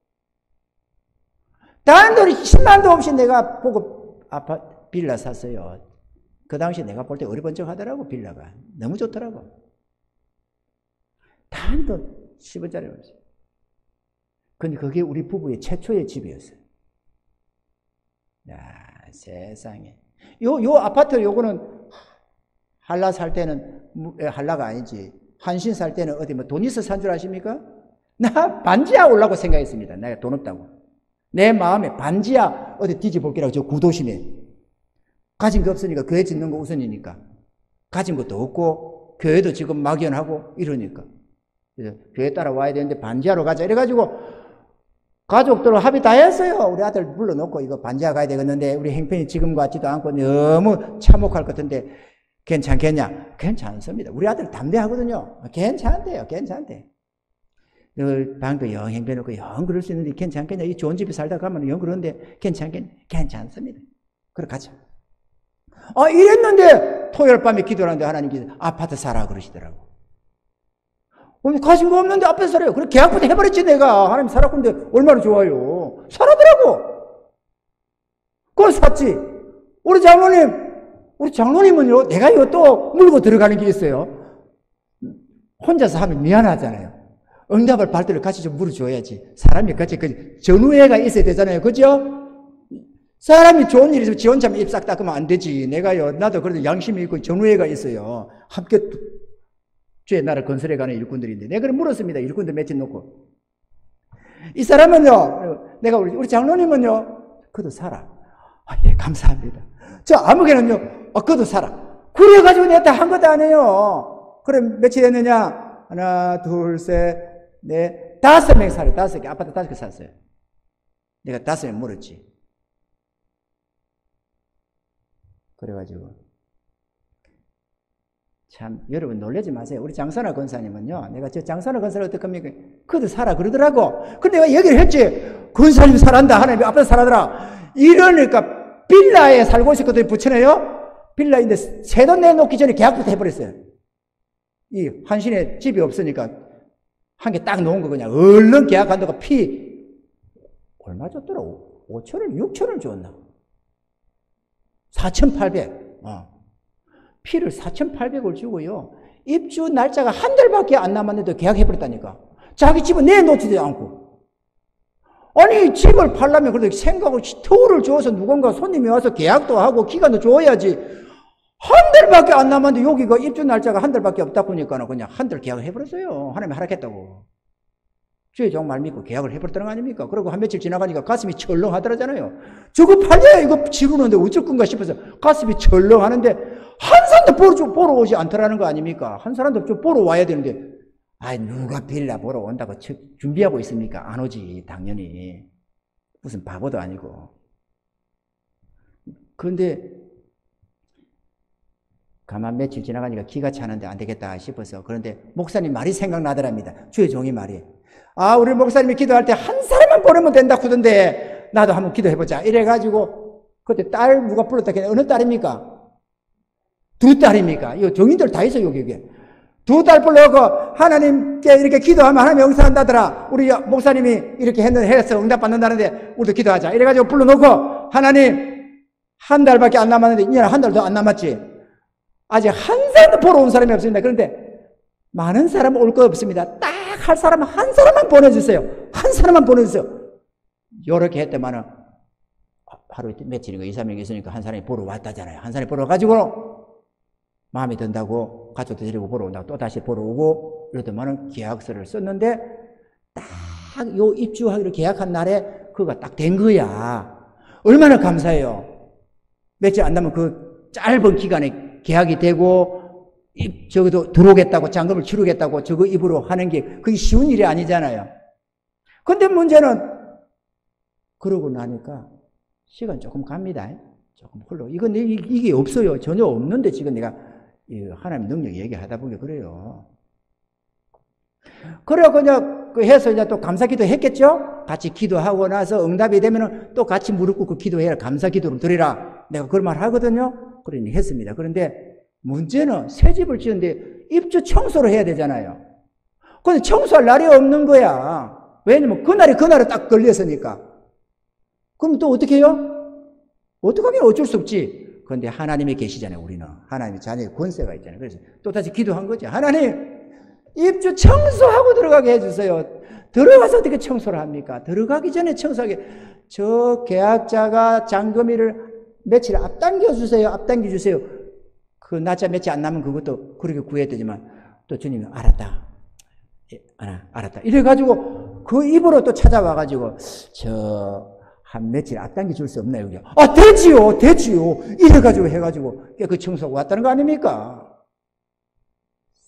Speaker 1: 다른 돈이 10만도 없이 내가 보고 빌라 샀어요. 그 당시 내가 볼 때 어리번쩍 하더라고. 빌라가 너무 좋더라고. 다른 돈 10원짜리였어요. 근데 그게 우리 부부의 최초의 집이었어요. 야, 세상에. 요 아파트 요거는 한라 살 때는, 한라가 아니지. 한신 살 때는 어디 뭐 돈 있어 산 줄 아십니까? 나 반지하 올라고 생각했습니다. 내가 돈 없다고. 내 마음에 반지하 어디 뒤집어볼게라고 저 구도심에. 가진 거 없으니까 교회 짓는 거 우선이니까. 가진 것도 없고 교회도 지금 막연하고 이러니까. 그래서 교회 따라와야 되는데 반지하로 가자. 이래가지고 가족들 합의 다 했어요. 우리 아들 불러놓고 이거 반지하 가야 되겠는데 우리 형편이 지금 같지도 않고 너무 참혹할 것 같은데 괜찮겠냐? 괜찮습니다. 우리 아들 담대하거든요. 괜찮대요. 괜찮대. 방도 영 형편없고 영 그럴 수 있는데 괜찮겠냐? 이 좋은 집에 살다 가면 영 그러는데 괜찮겠냐? 괜찮습니다. 그래 가자. 이랬는데 토요일 밤에 기도하는데 하나님께서 아파트 사라 그러시더라고. 가진 거 없는데 앞에서 살아요. 그래 계약부터 해버렸지 내가. 하나님 사라 그런데 얼마나 좋아요. 사라더라고. 그걸 샀지. 우리 장로님은요, 내가 이거 또 물고 들어가는 게 있어요. 혼자서 하면 미안하잖아요. 응답할 발들을 같이 좀 물어줘야지. 사람이 같이 전우애가 있어야 되잖아요. 그죠? 사람이 좋은 일 있으면 지 혼자만 입 싹 닦으면 안 되지. 내가요, 나도 그래도 양심이 있고 전우애가 있어요. 함께 주의 나라를 건설해가는 일꾼들인데. 내가 그래 물었습니다. 일꾼들 맺힌 놓고. 이 사람은요, 내가 우리 장로님은요, 그도 살아. 예, 감사합니다. 저 아무개는요, 그도 살아. 그래가지고 내가 다 한 것도 안 해요. 그래, 며칠 했느냐? 하나, 둘, 셋, 넷, 5명 살아요. 5개. 아파트 5개 샀어요. 내가 5명 물었지. 그래가지고. 참, 여러분 놀라지 마세요. 우리 장선화 권사님은요, 내가 저 장선화 권사를 어떡합니까? 그도 살아 그러더라고. 근데 내가 얘기를 했지. 권사님 살았다. 하나님 앞에서 살아더라. 이러니까 빌라에 살고 있었거든요. 부천에요. 빌라인데 새 돈 내놓기 전에 계약부터 해버렸어요. 이 한신에 집이 없으니까 한 개 딱 놓은 거 그냥 얼른 계약한다고 얼마 줬더라? 5천원, 6천원 줬나? 4,800. 피를 4,800을 주고요. 입주 날짜가 한 달밖에 안 남았는데 계약해버렸다니까. 자기 집은 내놓지도 않고. 아니 집을 팔려면 그래도 생각을 터울을 줘서 누군가 손님이 와서 계약도 하고 기간도 줘야지. 한 달밖에 안 남았는데 여기가 입주 날짜가 한 달밖에 없다 보니까 그냥 한 달 계약해버렸어요. 하나님이 허락했다고. 주의 종 말 믿고 계약을 해버렸다는 거 아닙니까? 그리고 한 며칠 지나가니까 가슴이 철렁하더라잖아요. 저거 팔려야 이거 지르는데 어쩔 건가 싶어서 가슴이 철렁하는데 한 사람도 보러 오지 않더라는 거 아닙니까? 한 사람도 좀 보러 와야 되는데 누가 빌라 보러 온다고 준비하고 있습니까? 안 오지 당연히. 무슨 바보도 아니고. 그런데 가만 며칠 지나가니까 기가 차는데 안 되겠다 싶어서. 그런데 목사님 말이 생각나더랍니다. 주의 종이 말이. 우리 목사님이 기도할 때 한 사람만 보내면 된다 하던데 나도 한번 기도해보자. 이래가지고 그때 딸 누가 불렀다 했는데 어느 딸입니까? 2딸입니까? 이거 종인들 다 있어요, 여기. 2딸 불러고 하나님께 이렇게 기도하면 하나님 용서한다더라. 우리 목사님이 이렇게 해서 응답받는다는데 우리도 기도하자. 이래가지고 불러놓고 하나님 한 달밖에 안 남았는데 이제 한 달도 안 남았지. 아직 한 사람도 보러 온 사람이 없습니다. 그런데 많은 사람 올 거 없습니다. 딱 할 사람 한 사람만 보내주세요. 한 사람만 보내주세요. 요렇게 했더만은 하루 며칠인가 2, 3일 있으니까 한 사람이 보러 왔다잖아요. 한 사람이 보러 가지고 마음에 든다고 가족도 데리고 보러 온다고 또 다시 보러 오고 이러더만은 계약서를 썼는데 딱 요 입주하기로 계약한 날에 그거가 딱 된 거야. 얼마나 감사해요. 며칠 안 남으면 그 짧은 기간에 계약이 되고 저기도 들어오겠다고 잔금을 치르겠다고 저거 입으로 하는 게 그게 쉬운 일이 아니잖아요. 근데 문제는 그러고 나니까 시간 조금 갑니다. 조금 흘러. 이게 없어요. 전혀 없는데 지금 내가 하나님 능력 얘기하다 보니까 그래요. 그래갖고 이제 그 해서 이제 또 감사 기도 했겠죠? 같이 기도하고 나서 응답이 되면은 또 같이 무릎 꿇고 기도해라. 감사 기도를 드리라. 내가 그런 말 하거든요. 그러니 했습니다. 그런데 문제는 새 집을 지었는데 입주 청소를 해야 되잖아요. 근데 청소할 날이 없는 거야. 왜냐면 그날에 딱 걸렸으니까. 그럼 또 어떻게 해요? 어떡하긴 어쩔 수 없지. 그런데 하나님이 계시잖아요, 우리는. 하나님의 자녀의 권세가 있잖아요. 그래서 또 다시 기도한 거죠. 하나님, 입주 청소하고 들어가게 해주세요. 들어가서 어떻게 청소를 합니까? 들어가기 전에 청소하게. 저 계약자가 잔금일을 며칠 앞당겨 주세요. 앞당겨 주세요. 그 날짜 며칠 안 남으면 그것도 그렇게 구했더니만 또 주님이 알았다. 알았다. 이래가지고 그 입으로 또 찾아와가지고 한 며칠 앞당겨 줄 수 없나요? 되지요. 이래가지고 해가지고 그 청소가 왔다는 거 아닙니까?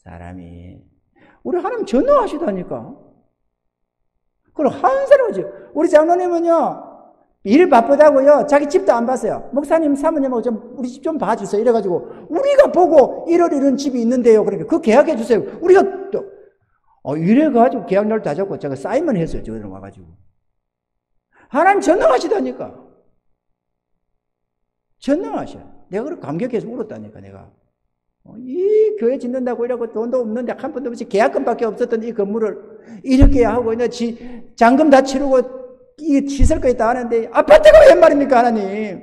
Speaker 1: 사람이 우리 하나님 전능하시다니까. 그럼 한 사람이지. 우리 장로님은요, 일 바쁘다고요, 자기 집도 안 봤어요. 목사님, 사모님하고 우리 집 좀 봐주세요. 이래가지고, 우리가 보고 이런 집이 있는데요. 그러니까 그 계약해 주세요. 우리가 또, 이래가지고 계약날 다 잡고 제가 사인만 했어요. 저들 와가지고. 하나님 전능하시다니까. 전능하셔. 내가 그렇게 감격해서 울었다니까, 내가. 이 교회 짓는다고 이러고 돈도 없는데 한 푼도 없이 계약금밖에 없었던 이 건물을 이렇게 하고 이제 잔금 다 치르고 이 시설까지 다 하는데 아파트가 웬 말입니까, 하나님?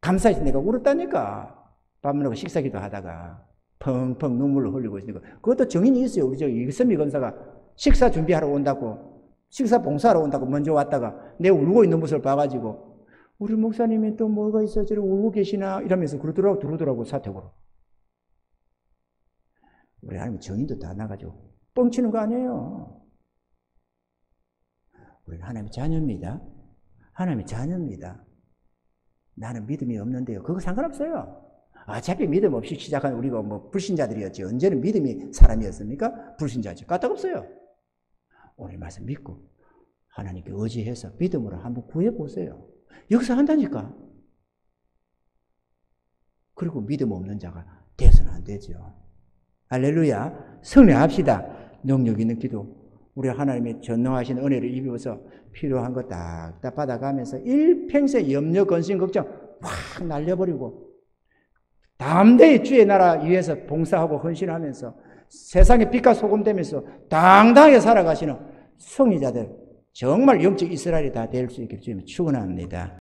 Speaker 1: 감사해서 내가 울었다니까. 밥 먹고 식사기도 하다가 펑펑 눈물을 흘리고 있으니까. 그것도 정인이 있어요. 우리 이선미 권사가 식사 준비하러 온다고, 식사 봉사하러 온다고 먼저 왔다가 내가 울고 있는 모습을 봐가지고 우리 목사님이 또 뭐가 있어 저리 울고 계시나 이러면서 그러더라고 사택으로. 우리 하나님 정인도 다 나가지고 뻥치는 거 아니에요. 우리는 하나님의 자녀입니다. 하나님의 자녀입니다. 나는 믿음이 없는데요. 그거 상관없어요. 어차피 믿음 없이 시작한 우리가 뭐 불신자들이었지. 언제는 믿음이 사람이었습니까? 불신자죠. 까딱없어요. 오늘 말씀 믿고 하나님께 의지해서 믿음으로 한번 구해보세요. 여기서 한다니까. 그리고 믿음 없는 자가 돼서는 안 되죠. 할렐루야. 성례합시다. 능력 있는 기도. 우리 하나님의 전능하신 은혜를 입어서 필요한 거 딱 받아가면서 일평생 염려, 근심, 걱정 확 날려버리고 담대히 주의 나라 위해서 봉사하고 헌신하면서 세상에 빛과 소금 되면서 당당하게 살아가시는 성리자들, 정말 영적 이스라엘이 다 될 수 있게 주님 축원합니다.